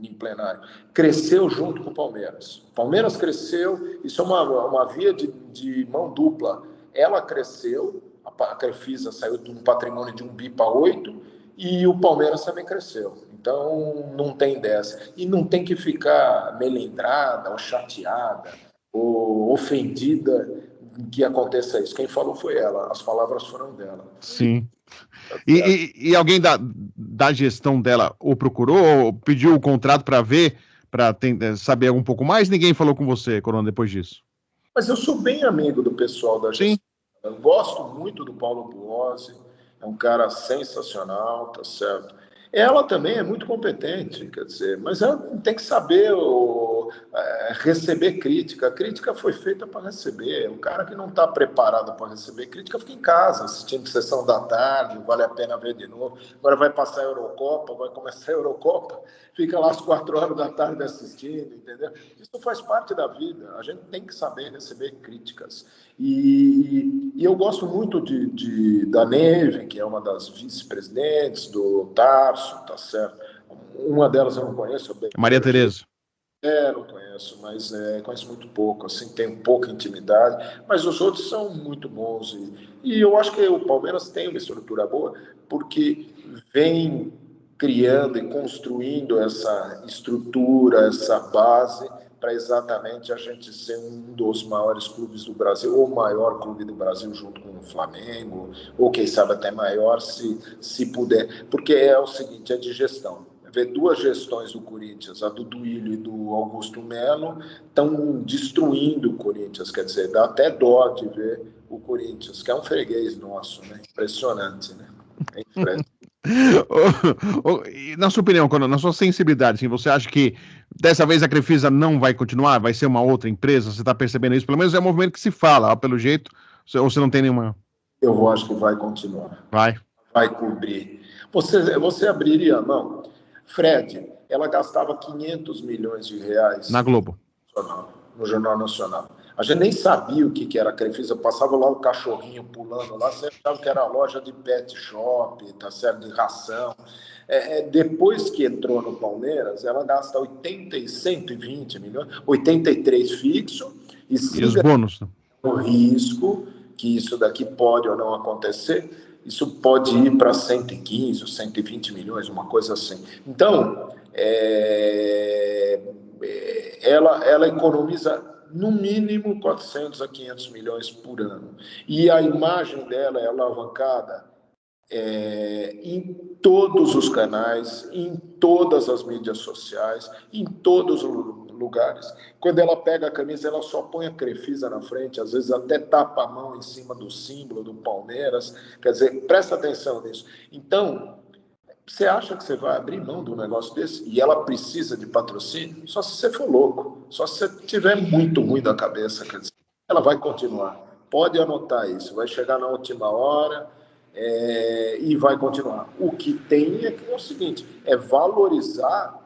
em plenário, cresceu junto com o Palmeiras. O Palmeiras cresceu, isso é uma via de mão dupla. Ela cresceu, a Crefisa saiu de um patrimônio de 1 bi para 8, e o Palmeiras também cresceu. Então, não tem dessa. E não tem que ficar melindrada, ou chateada, ou ofendida que aconteça isso. Quem falou foi ela, as palavras foram dela. Sim. E alguém da gestão dela o procurou, ou pediu o contrato para ver, para saber um pouco mais? Ninguém falou com você, Corona, depois disso? Mas eu sou bem amigo do pessoal da gestão. Sim. Eu gosto muito do Paulo Buozzi, é um cara sensacional, tá certo? Ela também é muito competente, quer dizer, mas ela tem que saber receber crítica. A crítica foi feita para receber. O cara que não está preparado para receber crítica fica em casa, assistindo sessão da tarde, vale a pena ver de novo. Agora vai passar a Eurocopa, vai começar a Eurocopa, fica lá às 4 horas da tarde assistindo, entendeu? Isso faz parte da vida. A gente tem que saber receber críticas. E eu gosto muito da Neve, que é uma das vice-presidentes, do Tarso, tá certo? Uma delas eu não conheço. Maria Tereza. Não conheço, mas conheço muito pouco, assim, tenho pouca intimidade, mas os outros são muito bons. E eu acho que o Palmeiras tem uma estrutura boa, porque vem criando e construindo essa estrutura, essa base, para exatamente a gente ser um dos maiores clubes do Brasil, ou o maior clube do Brasil, junto com o Flamengo, ou quem sabe até maior, se puder. Porque é o seguinte, é de gestão. Ver 2 gestões do Corinthians, a do Duílio e do Augusto Melo, estão destruindo o Corinthians, quer dizer, dá até dó de ver o Corinthians, que é um freguês nosso, né? Impressionante, né? É impressionante. Na sua opinião, na sua sensibilidade, assim, você acha que dessa vez a Crefisa não vai continuar, vai ser uma outra empresa? Você está percebendo isso? Pelo menos é um movimento que se fala, pelo jeito, ou você não tem nenhuma? Eu acho que vai continuar. Vai cobrir. Você abriria a mão? Fred, ela gastava 500 milhões de reais na Globo, no Jornal Nacional. A gente nem sabia o que era a Crefisa, passava lá o cachorrinho pulando lá, você achava que era a loja de pet shop, tá certo, de ração. Depois que entrou no Palmeiras, ela gasta 120 milhões, 83 fixo, e os bônus. O risco que isso daqui pode ou não acontecer, isso pode ir para 115 ou 120 milhões, uma coisa assim. Então, ela economiza no mínimo 400 a 500 milhões por ano. E a imagem dela é alavancada em todos os canais, em todas as mídias sociais, em todos os lugares. Quando ela pega a camisa, ela só põe a Crefisa na frente, às vezes até tapa a mão em cima do símbolo do Palmeiras. Quer dizer, presta atenção nisso. Então, você acha que você vai abrir mão de um negócio desse? E ela precisa de patrocínio? Só se você for louco, só se você estiver muito ruim da cabeça. Quer dizer, ela vai continuar. Pode anotar isso, vai chegar na última hora e vai continuar. O que tem é o seguinte, é valorizar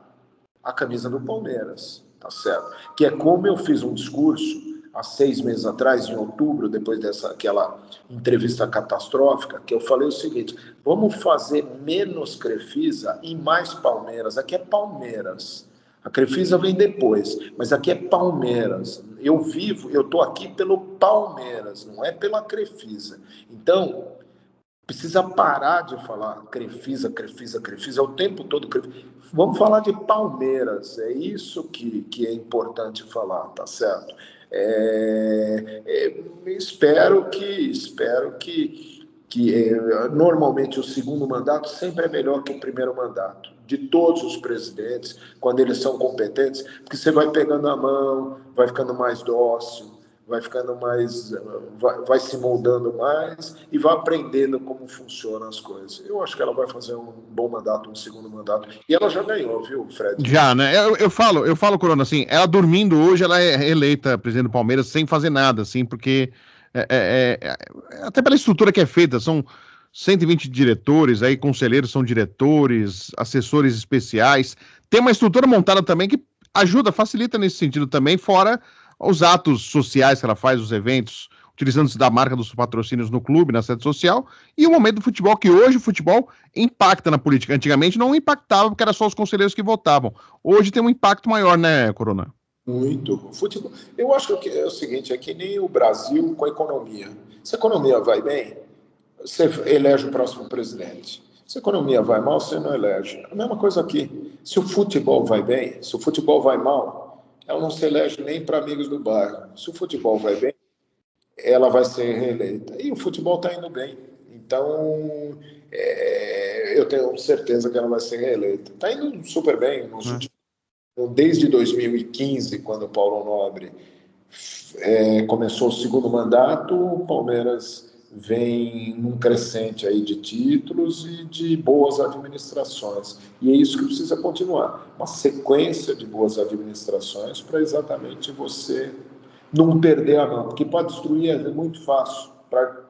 a camisa do Palmeiras, tá certo? Que é como eu fiz um discurso há 6 meses atrás, em outubro, depois daquela entrevista catastrófica, que eu falei o seguinte, vamos fazer menos Crefisa e mais Palmeiras. Aqui é Palmeiras. A Crefisa vem depois, mas aqui é Palmeiras. Eu estou aqui pelo Palmeiras, não é pela Crefisa. Então, precisa parar de falar Crefisa, Crefisa, Crefisa, é o tempo todo Crefisa. Vamos falar de Palmeiras, é isso que é importante falar, tá certo? Espero que normalmente o segundo mandato sempre é melhor que o primeiro mandato, de todos os presidentes, quando eles são competentes, porque você vai pegando a mão, vai ficando mais dócil, vai ficando mais, vai se moldando mais e vai aprendendo como funcionam as coisas. Eu acho que ela vai fazer um bom mandato, um segundo mandato. E ela já ganhou, viu, Fred? Já, né? Eu falo, Corona, assim, ela dormindo hoje, ela é eleita presidente do Palmeiras sem fazer nada, assim, porque até pela estrutura que é feita, são 120 diretores, aí conselheiros são diretores, assessores especiais. Tem uma estrutura montada também que ajuda, facilita nesse sentido também, fora os atos sociais que ela faz, os eventos, utilizando-se da marca dos patrocínios no clube, na sede social, e o momento do futebol, que hoje o futebol impacta na política. Antigamente não impactava, porque era só os conselheiros que votavam. Hoje tem um impacto maior, né, Corona? Muito. Futebol. Eu acho que é o seguinte, é que nem o Brasil com a economia. Se a economia vai bem, você elege o próximo presidente. Se a economia vai mal, você não elege. A mesma coisa aqui. Se o futebol vai bem, se o futebol vai mal, ela não se elege nem para amigos do bairro. Se o futebol vai bem, ela vai ser reeleita. E o futebol está indo bem. Então, eu tenho certeza que ela vai ser reeleita. Está indo super bem nos últimos. Desde 2015, quando o Paulo Nobre começou o segundo mandato, o Palmeiras vem num crescente aí de títulos e de boas administrações. E é isso que precisa continuar. Uma sequência de boas administrações para exatamente você não perder a mão. Porque para destruir é muito fácil. Para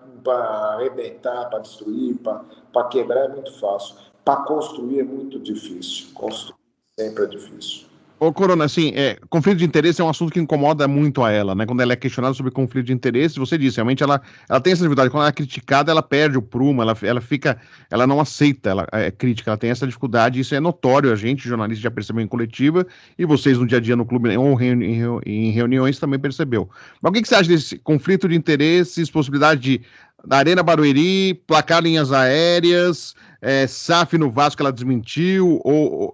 arrebentar, para destruir, para quebrar é muito fácil. Para construir é muito difícil. Construir sempre é difícil. Ô, Corona, assim, conflito de interesse é um assunto que incomoda muito a ela, né? Quando ela é questionada sobre conflito de interesse, você disse, realmente ela tem essa dificuldade. Quando ela é criticada, ela perde o prumo, ela não aceita ela, crítica, ela tem essa dificuldade, isso é notório, a gente, jornalista, já percebeu em coletiva, e vocês no dia a dia no clube, ou em reuniões, também percebeu. Mas o que você acha desse conflito de interesses, possibilidade da Arena Barueri, placar linhas aéreas, SAF no Vasco, ela desmentiu,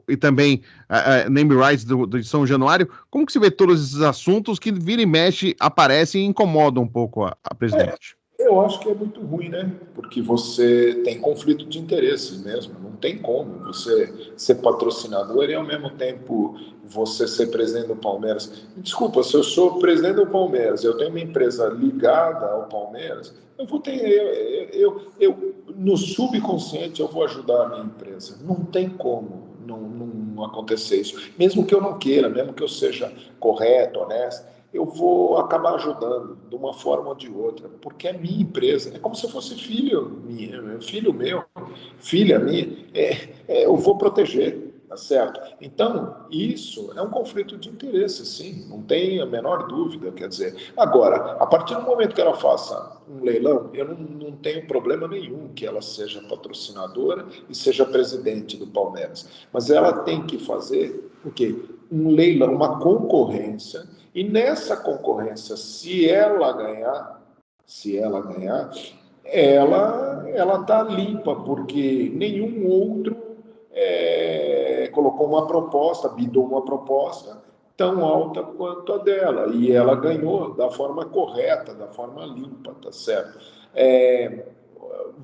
e também name rights de São Januário. Como que se vê todos esses assuntos que vira e mexe, aparecem e incomodam um pouco a presidente? Eu acho que é muito ruim, né? Porque você tem conflito de interesse mesmo. Não tem como você ser patrocinador e, ao mesmo tempo, você ser presidente do Palmeiras. Desculpa, se eu sou presidente do Palmeiras, eu tenho uma empresa ligada ao Palmeiras, eu vou ter. No subconsciente, eu vou ajudar a minha empresa. Não tem como não acontecer isso. Mesmo que eu não queira, mesmo que eu seja correto, honesto, eu vou acabar ajudando de uma forma ou de outra, porque é minha empresa, é como se fosse filho meu, filha minha, eu vou proteger, tá certo? Então, isso é um conflito de interesse, sim, não tem a menor dúvida, quer dizer. Agora, a partir do momento que ela faça um leilão, eu não tenho problema nenhum que ela seja patrocinadora e seja presidente do Palmeiras, mas ela tem que fazer o quê? Um leilão, uma concorrência. E nessa concorrência, se ela ganhar, ela está limpa, porque nenhum outro colocou uma proposta, bidou uma proposta tão alta quanto a dela. E ela ganhou da forma correta, da forma limpa, tá certo?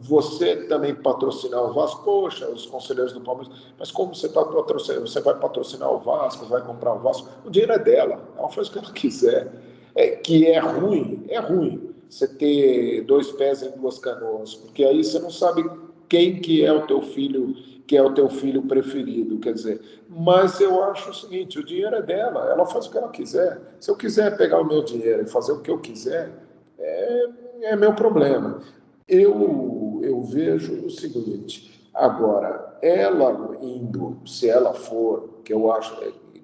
Você também patrocinar o Vasco, poxa, os conselheiros do Palmeiras, mas como você está patrocinando, você vai patrocinar o Vasco, vai comprar o Vasco, o dinheiro é dela, ela faz o que ela quiser. Que é ruim você ter dois pés em duas canoas, porque aí você não sabe quem que é o teu filho, que é o teu filho preferido, quer dizer, mas eu acho o seguinte, o dinheiro é dela, ela faz o que ela quiser. Se eu quiser pegar o meu dinheiro e fazer o que eu quiser, é meu problema. Eu vejo o seguinte, agora, ela indo, se ela for, que eu acho,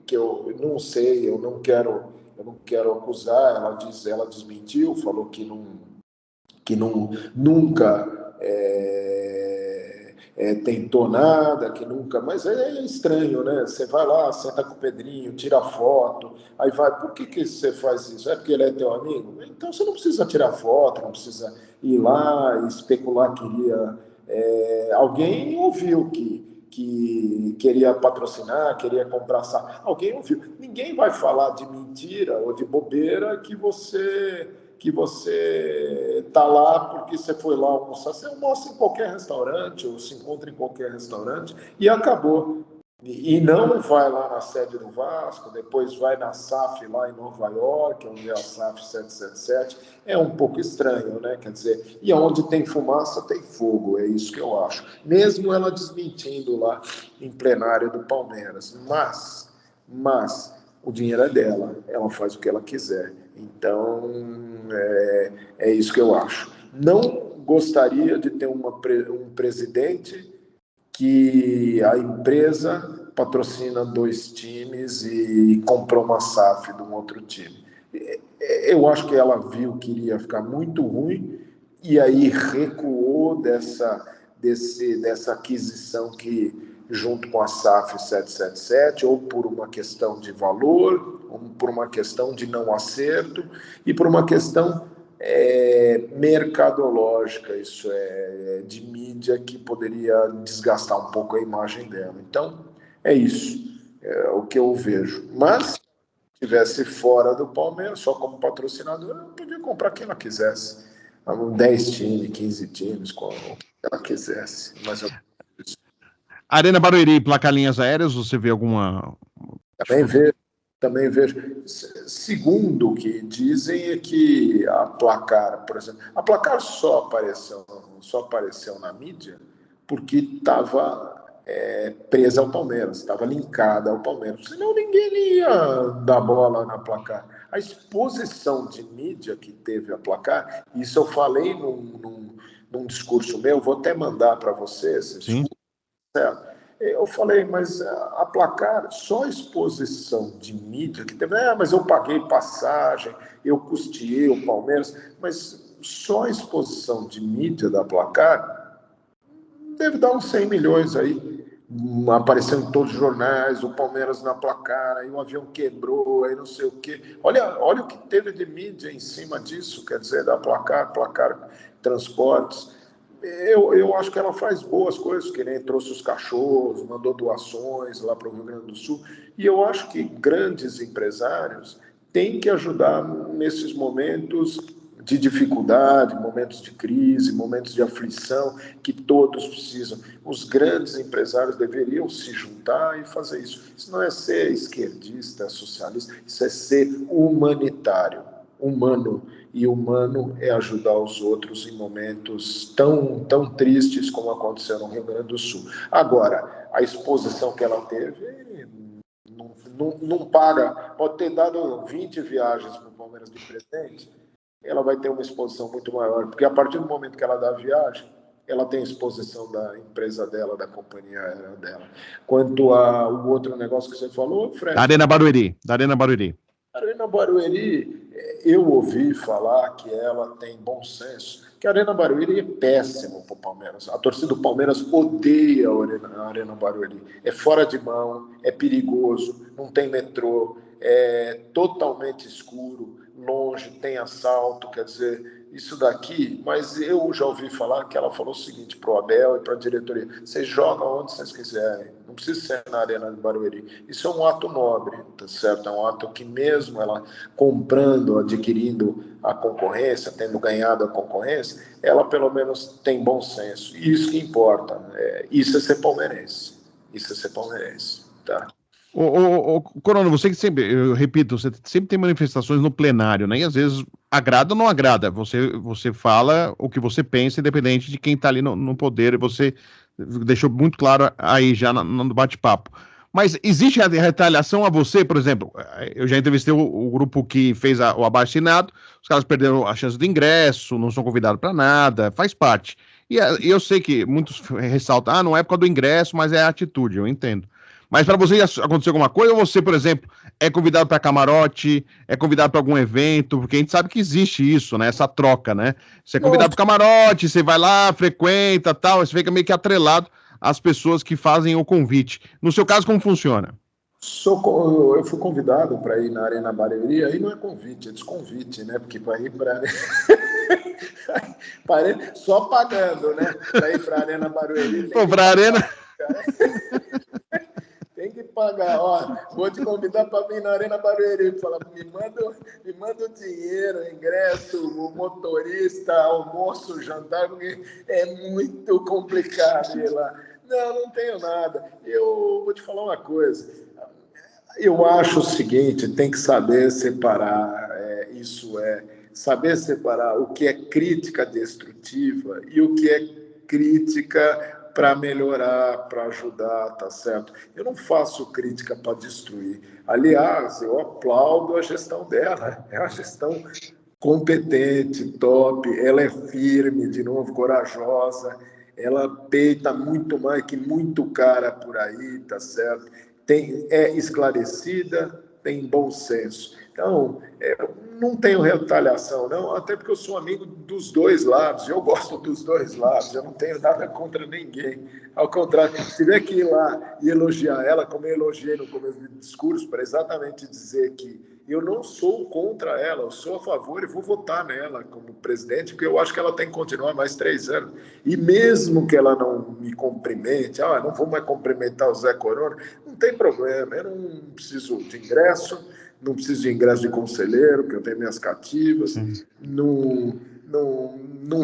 que eu não sei, eu não quero acusar, ela desmentiu, falou que nunca tentou nada, que nunca, mas é estranho, né? Você vai lá, senta com o Pedrinho, tira foto, aí vai, por que você faz isso? É porque ele é teu amigo? Então você não precisa tirar foto, não precisa ir lá e especular que iria. Alguém ouviu que queria patrocinar, queria comprar. Alguém ouviu. Ninguém vai falar de mentira ou de bobeira que você está lá porque você foi lá almoçar. Você almoça em qualquer restaurante ou se encontra em qualquer restaurante e acabou. E não vai lá na sede do Vasco, depois vai na SAF lá em Nova York, onde é a SAF 777, é um pouco estranho, né? Quer dizer, e onde tem fumaça tem fogo, é isso que eu acho. Mesmo ela desmentindo lá em plenário do Palmeiras. Mas o dinheiro é dela, ela faz o que ela quiser. Então, é isso que eu acho. Não gostaria de ter um presidente que a empresa patrocina 2 times e comprou uma SAF de um outro time. Eu acho que ela viu que iria ficar muito ruim e aí recuou dessa aquisição que, junto com a SAF 777, ou por uma questão de valor, ou por uma questão de não acerto, e por uma questão mercadológica, isso de mídia, que poderia desgastar um pouco a imagem dela. Então, é isso, é o que eu vejo. Mas, se estivesse fora do Palmeiras, só como patrocinador, ela podia comprar quem ela quisesse. 10 times, 15 times, como ela quisesse. Mas eu Arena Barueri, placar linhas aéreas, você vê alguma... também vejo, também vejo. Segundo o que dizem é que a Placar, por exemplo, a Placar só apareceu na mídia porque estava presa ao Palmeiras, estava linkada ao Palmeiras. Senão ninguém ia dar bola na Placar. A exposição de mídia que teve a Placar, isso eu falei num discurso meu, vou até mandar para você esse Sim. discurso, certo? Eu falei, mas a Placar, só a exposição de mídia que teve, mas eu paguei passagem, eu custeei o Palmeiras, mas só a exposição de mídia da Placar deve dar uns 100 milhões aí, aparecendo em todos os jornais, o Palmeiras na Placar, aí o avião quebrou, aí não sei o quê. Olha o que teve de mídia em cima disso, quer dizer, da Placar Transportes. Eu acho que ela faz boas coisas, que nem trouxe os cachorros, mandou doações lá para o Rio Grande do Sul. E eu acho que grandes empresários têm que ajudar nesses momentos de dificuldade, momentos de crise, momentos de aflição, que todos precisam. Os grandes empresários deveriam se juntar e fazer isso. Isso não é ser esquerdista, socialista, isso é ser humanitário, humano. E humano é ajudar os outros em momentos tão tristes como aconteceu no Rio Grande do Sul. Agora, a exposição que ela teve não paga. Pode ter dado 20 viagens para o Palmeiras de presente, ela vai ter uma exposição muito maior, porque a partir do momento que ela dá a viagem, ela tem exposição da empresa dela, da companhia aérea dela. Quanto ao outro negócio que você falou, Fred... Da Arena Barueri. Arena Barueri, eu ouvi falar que ela tem bom senso, que a Arena Barueri é péssimo para o Palmeiras. A torcida do Palmeiras odeia a Arena Barueri. É fora de mão, é perigoso, não tem metrô, é totalmente escuro, longe, tem assalto, quer dizer, isso daqui, mas eu já ouvi falar que ela falou o seguinte para o Abel e para a diretoria: vocês jogam onde vocês quiserem, não precisa ser na Arena de Barueri. Isso é um ato nobre, tá certo? É um ato que, mesmo ela comprando, adquirindo a concorrência, tendo ganhado a concorrência, ela pelo menos tem bom senso. E isso que importa. Isso é ser palmeirense. Isso é ser palmeirense, tá? Corona, você que sempre, eu repito, você sempre tem manifestações no plenário, né? E às vezes agrada ou não agrada. Você fala o que você pensa, independente de quem está ali no poder, e você deixou muito claro aí já no bate-papo. Mas existe a retaliação a você, por exemplo? Eu já entrevistei o grupo que fez o abaixo-assinado, os caras perderam a chance de ingresso, não são convidados para nada, faz parte. E eu sei que muitos ressaltam, não é por causa do ingresso, mas é a atitude, eu entendo. Mas para você aconteceu alguma coisa, ou você, por exemplo, é convidado para camarote, é convidado para algum evento, porque a gente sabe que existe isso, né? Essa troca, né? Você é convidado para camarote, você vai lá, frequenta, tal, você fica meio que atrelado às pessoas que fazem o convite. No seu caso, como funciona? Eu fui convidado para ir na Arena Barueri, aí não é convite, é desconvite, né? Porque para ir para só pagando, né? Para ir para a Arena Barueri tem Pô, que para a Arena. Tem que pagar. Ó, vou te convidar para vir na Arena Barueri. Falar, me manda o dinheiro, o ingresso, o motorista, almoço, jantar, porque é muito complicado ir lá. Não tenho nada. Eu vou te falar uma coisa. Eu acho o seguinte, tem que saber separar, saber separar o que é crítica destrutiva e o que é crítica para melhorar, para ajudar, tá certo? Eu não faço crítica para destruir. Aliás, eu aplaudo a gestão dela. É uma gestão competente, top, ela é firme, de novo, corajosa, ela peita muito mais que muito cara por aí, tá certo? É esclarecida, tem bom senso. Então, não tenho retaliação, não, até porque eu sou amigo dos dois lados, eu gosto dos dois lados, eu não tenho nada contra ninguém. Ao contrário, se tiver que ir lá e elogiar ela, como eu elogiei no começo do discurso, para exatamente dizer que eu não sou contra ela, eu sou a favor e vou votar nela como presidente, porque eu acho que ela tem que continuar mais 3 anos. E mesmo que ela não me cumprimente, não vou mais cumprimentar o Zé Corona, não tem problema, eu não preciso de ingresso, não preciso de ingresso de conselheiro, porque eu tenho minhas cativas, não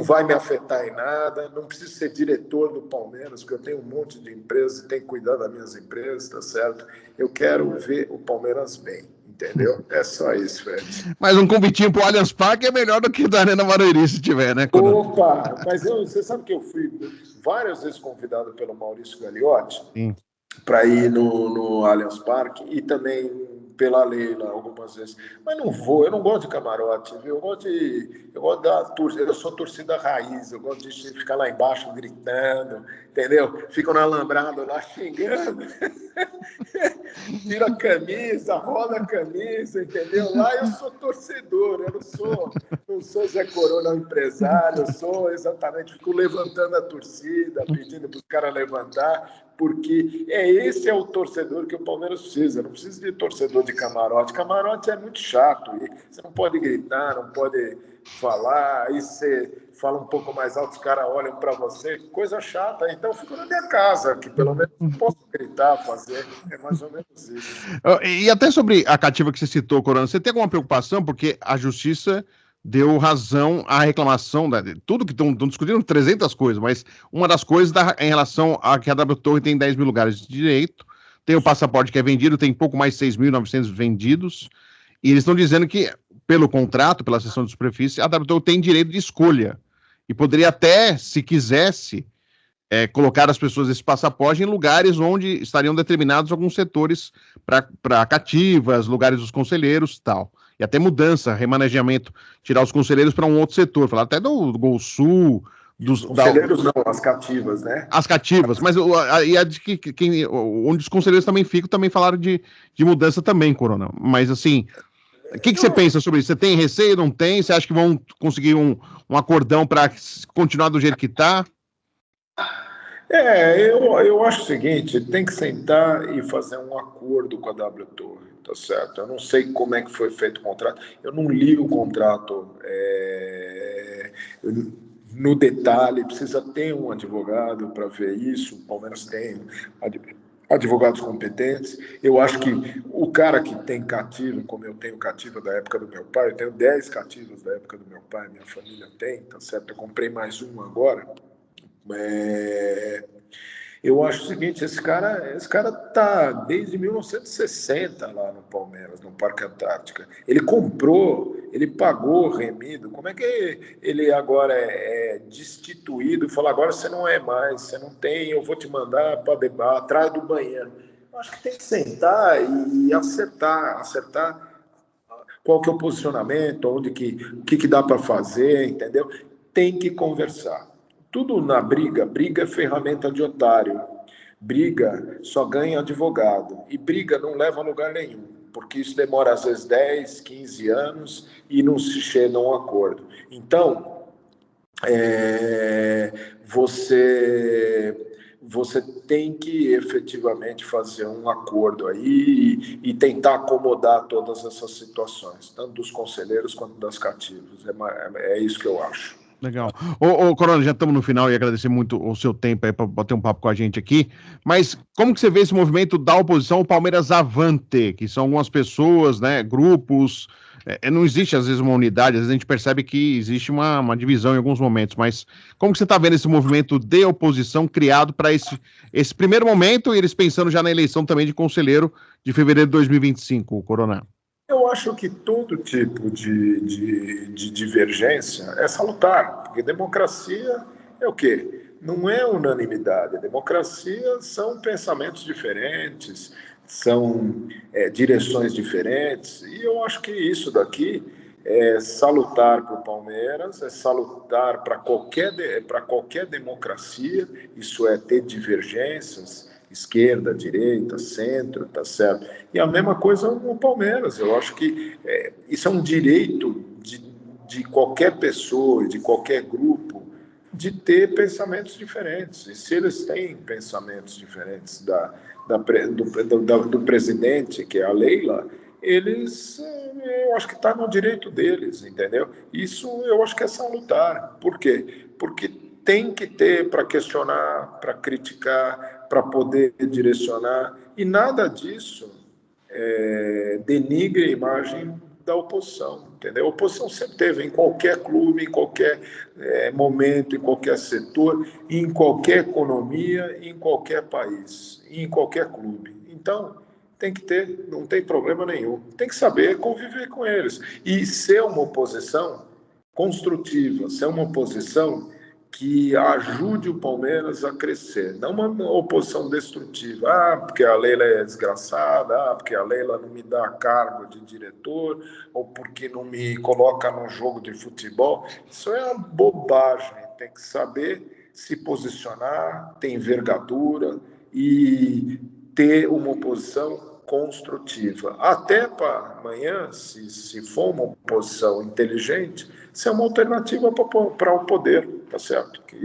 vai me afetar em nada, não preciso ser diretor do Palmeiras, porque eu tenho um monte de empresas e tenho que cuidar das minhas empresas, tá certo? Eu quero ver o Palmeiras bem. Entendeu? É só isso, Fred. Mas um convitinho pro Allianz Parque é melhor do que da Arena Barueri, se tiver, né? Opa! Mas você sabe que eu fui várias vezes convidado pelo Maurício Gagliotti para ir no Allianz Parque e também pela Leila algumas vezes. Mas não vou, eu não gosto de camarote, viu? Eu gosto da torcida, eu sou torcida raiz, eu gosto de ficar lá embaixo gritando, entendeu? Fico no alambrado lá xingando. Tira a camisa, roda a camisa, entendeu? Lá eu sou torcedor, eu não sou Zé Corona empresário, eu sou exatamente, fico levantando a torcida, pedindo para os caras levantar, porque esse é o torcedor que o Palmeiras precisa, não precisa de torcedor de camarote. Camarote é muito chato, você não pode gritar, não pode falar, aí você fala um pouco mais alto, os caras olham para você, coisa chata. Então eu fico na minha casa, que pelo menos eu posso gritar, fazer, é mais ou menos isso. E até sobre a cativa que você citou, Corona, você tem alguma preocupação? Porque a justiça deu razão à reclamação, tudo que estão discutindo 300 coisas, mas uma das coisas em relação a que a W Torre tem 10 mil lugares de direito, tem o passaporte que é vendido, tem pouco mais de 6.900 vendidos, e eles estão dizendo que, pelo contrato, pela cessão de superfície, a W Torre tem direito de escolha, e poderia até, se quisesse, colocar as pessoas desse passaporte em lugares onde estariam determinados alguns setores para cativas, lugares dos conselheiros e tal. E até mudança, remanejamento, tirar os conselheiros para um outro setor, falar até do Gol Sul. Dos conselheiros não, as cativas, né? As cativas, mas onde os conselheiros também ficam, também falaram de mudança também, Corona. Mas assim, o que você pensa sobre isso? Você tem receio, não tem? Você acha que vão conseguir um acordão para continuar do jeito que está? Eu acho o seguinte, tem que sentar e fazer um acordo com a W Torre, tá certo? Eu não sei como é que foi feito o contrato, eu não li o contrato no detalhe, precisa ter um advogado para ver isso, o Palmeiras tem advogados competentes. Eu acho que o cara que tem cativo, como eu tenho cativa da época do meu pai, eu tenho 10 cativos da época do meu pai, minha família tem, tá certo? Eu comprei mais um agora. Eu acho o seguinte, esse cara tá desde 1960 lá no Palmeiras, no Parque Antártica. Ele comprou, ele pagou remido. Como é que ele agora é destituído? Fala, agora você não é mais, você não tem, eu vou te mandar para debaixo, atrás do banheiro. Eu acho que tem que sentar e acertar qual que é o posicionamento, o que dá para fazer, entendeu? Tem que conversar. Tudo na briga é ferramenta de otário. Briga só ganha advogado. E briga não leva a lugar nenhum, porque isso demora às vezes 10, 15 anos e não se chega a um acordo. Então, você tem que efetivamente fazer um acordo aí e tentar acomodar todas essas situações, tanto dos conselheiros quanto das cativas. É isso que eu acho. Legal. Ô, Corona, já estamos no final e agradecer muito o seu tempo aí para bater um papo com a gente aqui. Mas como que você vê esse movimento da oposição, o Palmeiras Avante, que são algumas pessoas, né, grupos, não existe às vezes uma unidade, às vezes a gente percebe que existe uma divisão em alguns momentos, mas como que você está vendo esse movimento de oposição criado para esse primeiro momento e eles pensando já na eleição também de conselheiro de fevereiro de 2025, Corona? Eu acho que todo tipo de divergência é salutar, porque democracia é o quê? Não é unanimidade. A democracia são pensamentos diferentes, são direções diferentes, e eu acho que isso daqui é salutar para o Palmeiras, é salutar para qualquer democracia, isso é ter divergências, esquerda, direita, centro, tá certo? E a mesma coisa no Palmeiras. Eu acho que isso é um direito de qualquer pessoa, de qualquer grupo, de ter pensamentos diferentes. E se eles têm pensamentos diferentes do presidente, que é a Leila, eles, eu acho que está no direito deles, entendeu? Isso eu acho que é salutar. Por quê? Porque tem que ter para questionar, para criticar, para poder direcionar, e nada disso denigre a imagem da oposição, entendeu? A oposição sempre teve em qualquer clube, em qualquer momento, em qualquer setor, em qualquer economia, em qualquer país, em qualquer clube. Então, tem que ter, não tem problema nenhum. Tem que saber conviver com eles. E ser uma oposição construtiva, ser uma oposição que ajude o Palmeiras a crescer, não uma oposição destrutiva. Ah, porque a Leila é desgraçada, ah, porque a Leila não me dá cargo de diretor, ou porque não me coloca no jogo de futebol. Isso é uma bobagem. Tem que saber se posicionar, ter envergadura e ter uma oposição construtiva. Até para amanhã, se for uma oposição inteligente, ser uma alternativa para o poder, tá certo? Que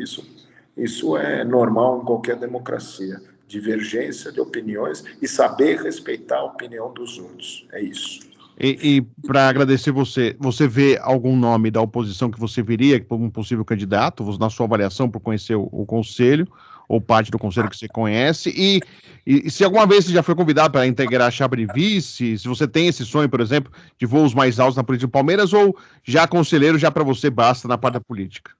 isso é normal em qualquer democracia. Divergência de opiniões e saber respeitar a opinião dos outros. É isso. E para agradecer você, você vê algum nome da oposição que você viria como um possível candidato, na sua avaliação, por conhecer o conselho, ou parte do conselho que você conhece? E se alguma vez você já foi convidado para integrar a chapa de vice, se você tem esse sonho, por exemplo, de voos mais altos na política do Palmeiras, ou já conselheiro, já para você basta na parte da política?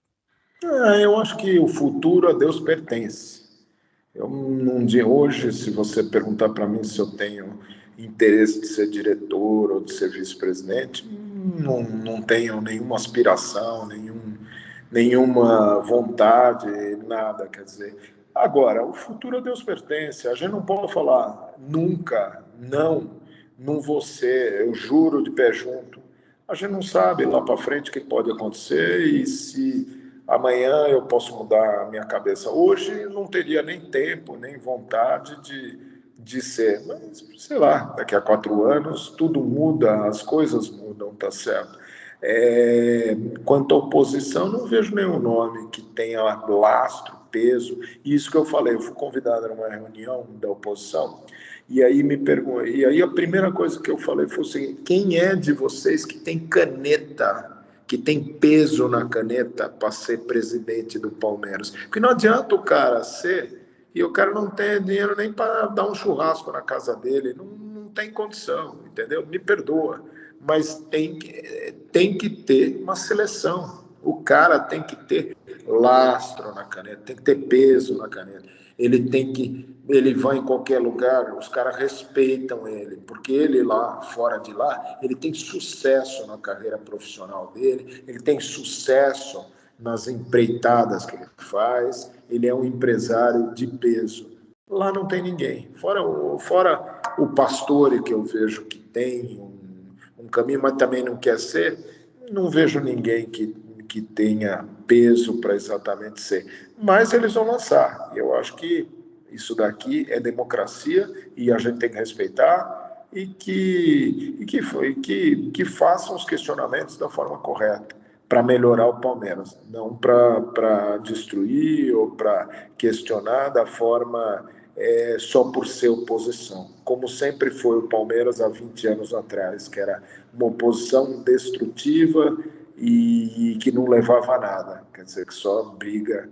Eu acho que o futuro a Deus pertence. Eu não de hoje, se você perguntar para mim se eu tenho interesse de ser diretor ou de ser vice-presidente, não tenho nenhuma aspiração, nenhuma vontade, nada, quer dizer. Agora, o futuro a Deus pertence. A gente não pode falar nunca, não vou ser, eu juro de pé junto. A gente não sabe lá para frente o que pode acontecer e se amanhã eu posso mudar a minha cabeça. Hoje não teria nem tempo, nem vontade de ser. Mas, sei lá, daqui a 4 anos tudo muda, as coisas mudam, tá certo? Quanto à oposição, não vejo nenhum nome que tenha lastro, peso. Isso que eu falei, eu fui convidado a uma reunião da oposição, e aí e aí a primeira coisa que eu falei foi assim: quem é de vocês que tem caneta, que tem peso na caneta para ser presidente do Palmeiras? Porque não adianta o cara ser e o cara não tem dinheiro nem para dar um churrasco na casa dele, não tem condição, entendeu? Me perdoa, mas tem que ter uma seleção. O cara tem que ter lastro na caneta, tem que ter peso na caneta. Ele vai em qualquer lugar, os caras respeitam ele, porque ele lá, fora de lá, ele tem sucesso na carreira profissional dele, ele tem sucesso nas empreitadas que ele faz, ele é um empresário de peso. Lá não tem ninguém. Fora o Pastore, que eu vejo que tem um caminho, mas também não quer ser, não vejo ninguém que tenha peso para exatamente ser. Mas eles vão lançar. Eu acho que isso daqui é democracia e a gente tem que respeitar que façam os questionamentos da forma correta para melhorar o Palmeiras, não para destruir ou para questionar da forma só por ser oposição, como sempre foi o Palmeiras há 20 anos atrás, que era uma oposição destrutiva e que não levava a nada, quer dizer, que só briga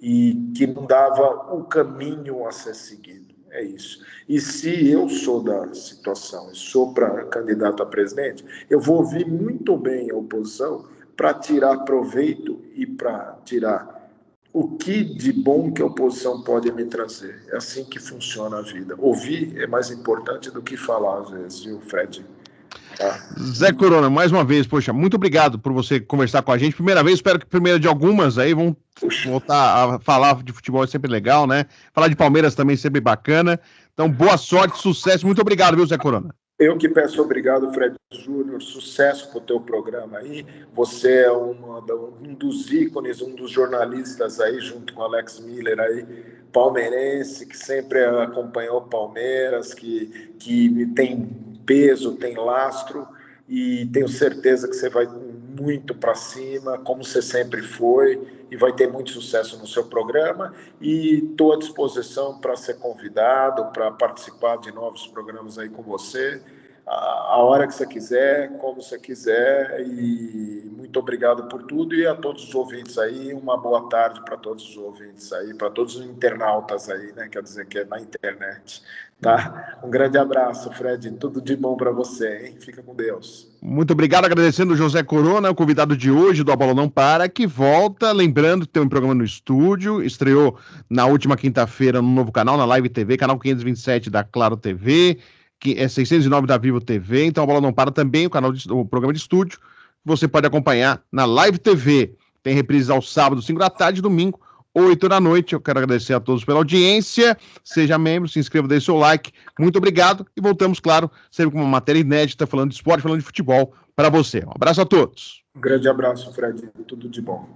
e que não dava o caminho a ser seguido. É isso. E se eu sou da situação e sou para candidato a presidente, eu vou ouvir muito bem a oposição para tirar proveito e para tirar o que de bom que a oposição pode me trazer. É assim que funciona a vida. Ouvir é mais importante do que falar, às vezes, viu, Fred? Zé Corona, mais uma vez, poxa, muito obrigado por você conversar com a gente. Primeira vez, espero que primeira de algumas aí vão voltar a falar de futebol, é sempre legal, né? Falar de Palmeiras também é sempre bacana. Então, boa sorte, sucesso. Muito obrigado, viu, Zé Corona? Eu que peço obrigado, Fred Júnior, sucesso para o teu programa aí. Você é um dos ícones, um dos jornalistas aí, junto com o Alex Miller aí, palmeirense, que sempre acompanhou o Palmeiras, que tem peso, tem lastro, e tenho certeza que você vai muito para cima, como você sempre foi, e vai ter muito sucesso no seu programa, e estou à disposição para ser convidado, para participar de novos programas aí com você, a hora que você quiser, como você quiser, e muito obrigado por tudo, e a todos os ouvintes aí, uma boa tarde para todos os ouvintes aí, para todos os internautas aí, né, quer dizer que é na internet, tá? Um grande abraço, Fred, tudo de bom para você, hein? Fica com Deus. Muito obrigado, agradecendo o José Corona, o convidado de hoje do A Bola Não Para, que volta, lembrando que tem um programa no estúdio, estreou na última quinta-feira no novo canal, na Live TV, canal 527 da Claro TV, que é 609 da Vivo TV, então A Bola Não Para também, o programa de estúdio, você pode acompanhar na Live TV, tem reprise aos sábados, 5 da tarde, domingo, 8 da noite. Eu quero agradecer a todos pela audiência, seja membro, se inscreva, deixe seu like, muito obrigado, e voltamos, claro, sempre com uma matéria inédita, falando de esporte, falando de futebol, para você. Um abraço a todos. Um grande abraço, Fred, tudo de bom.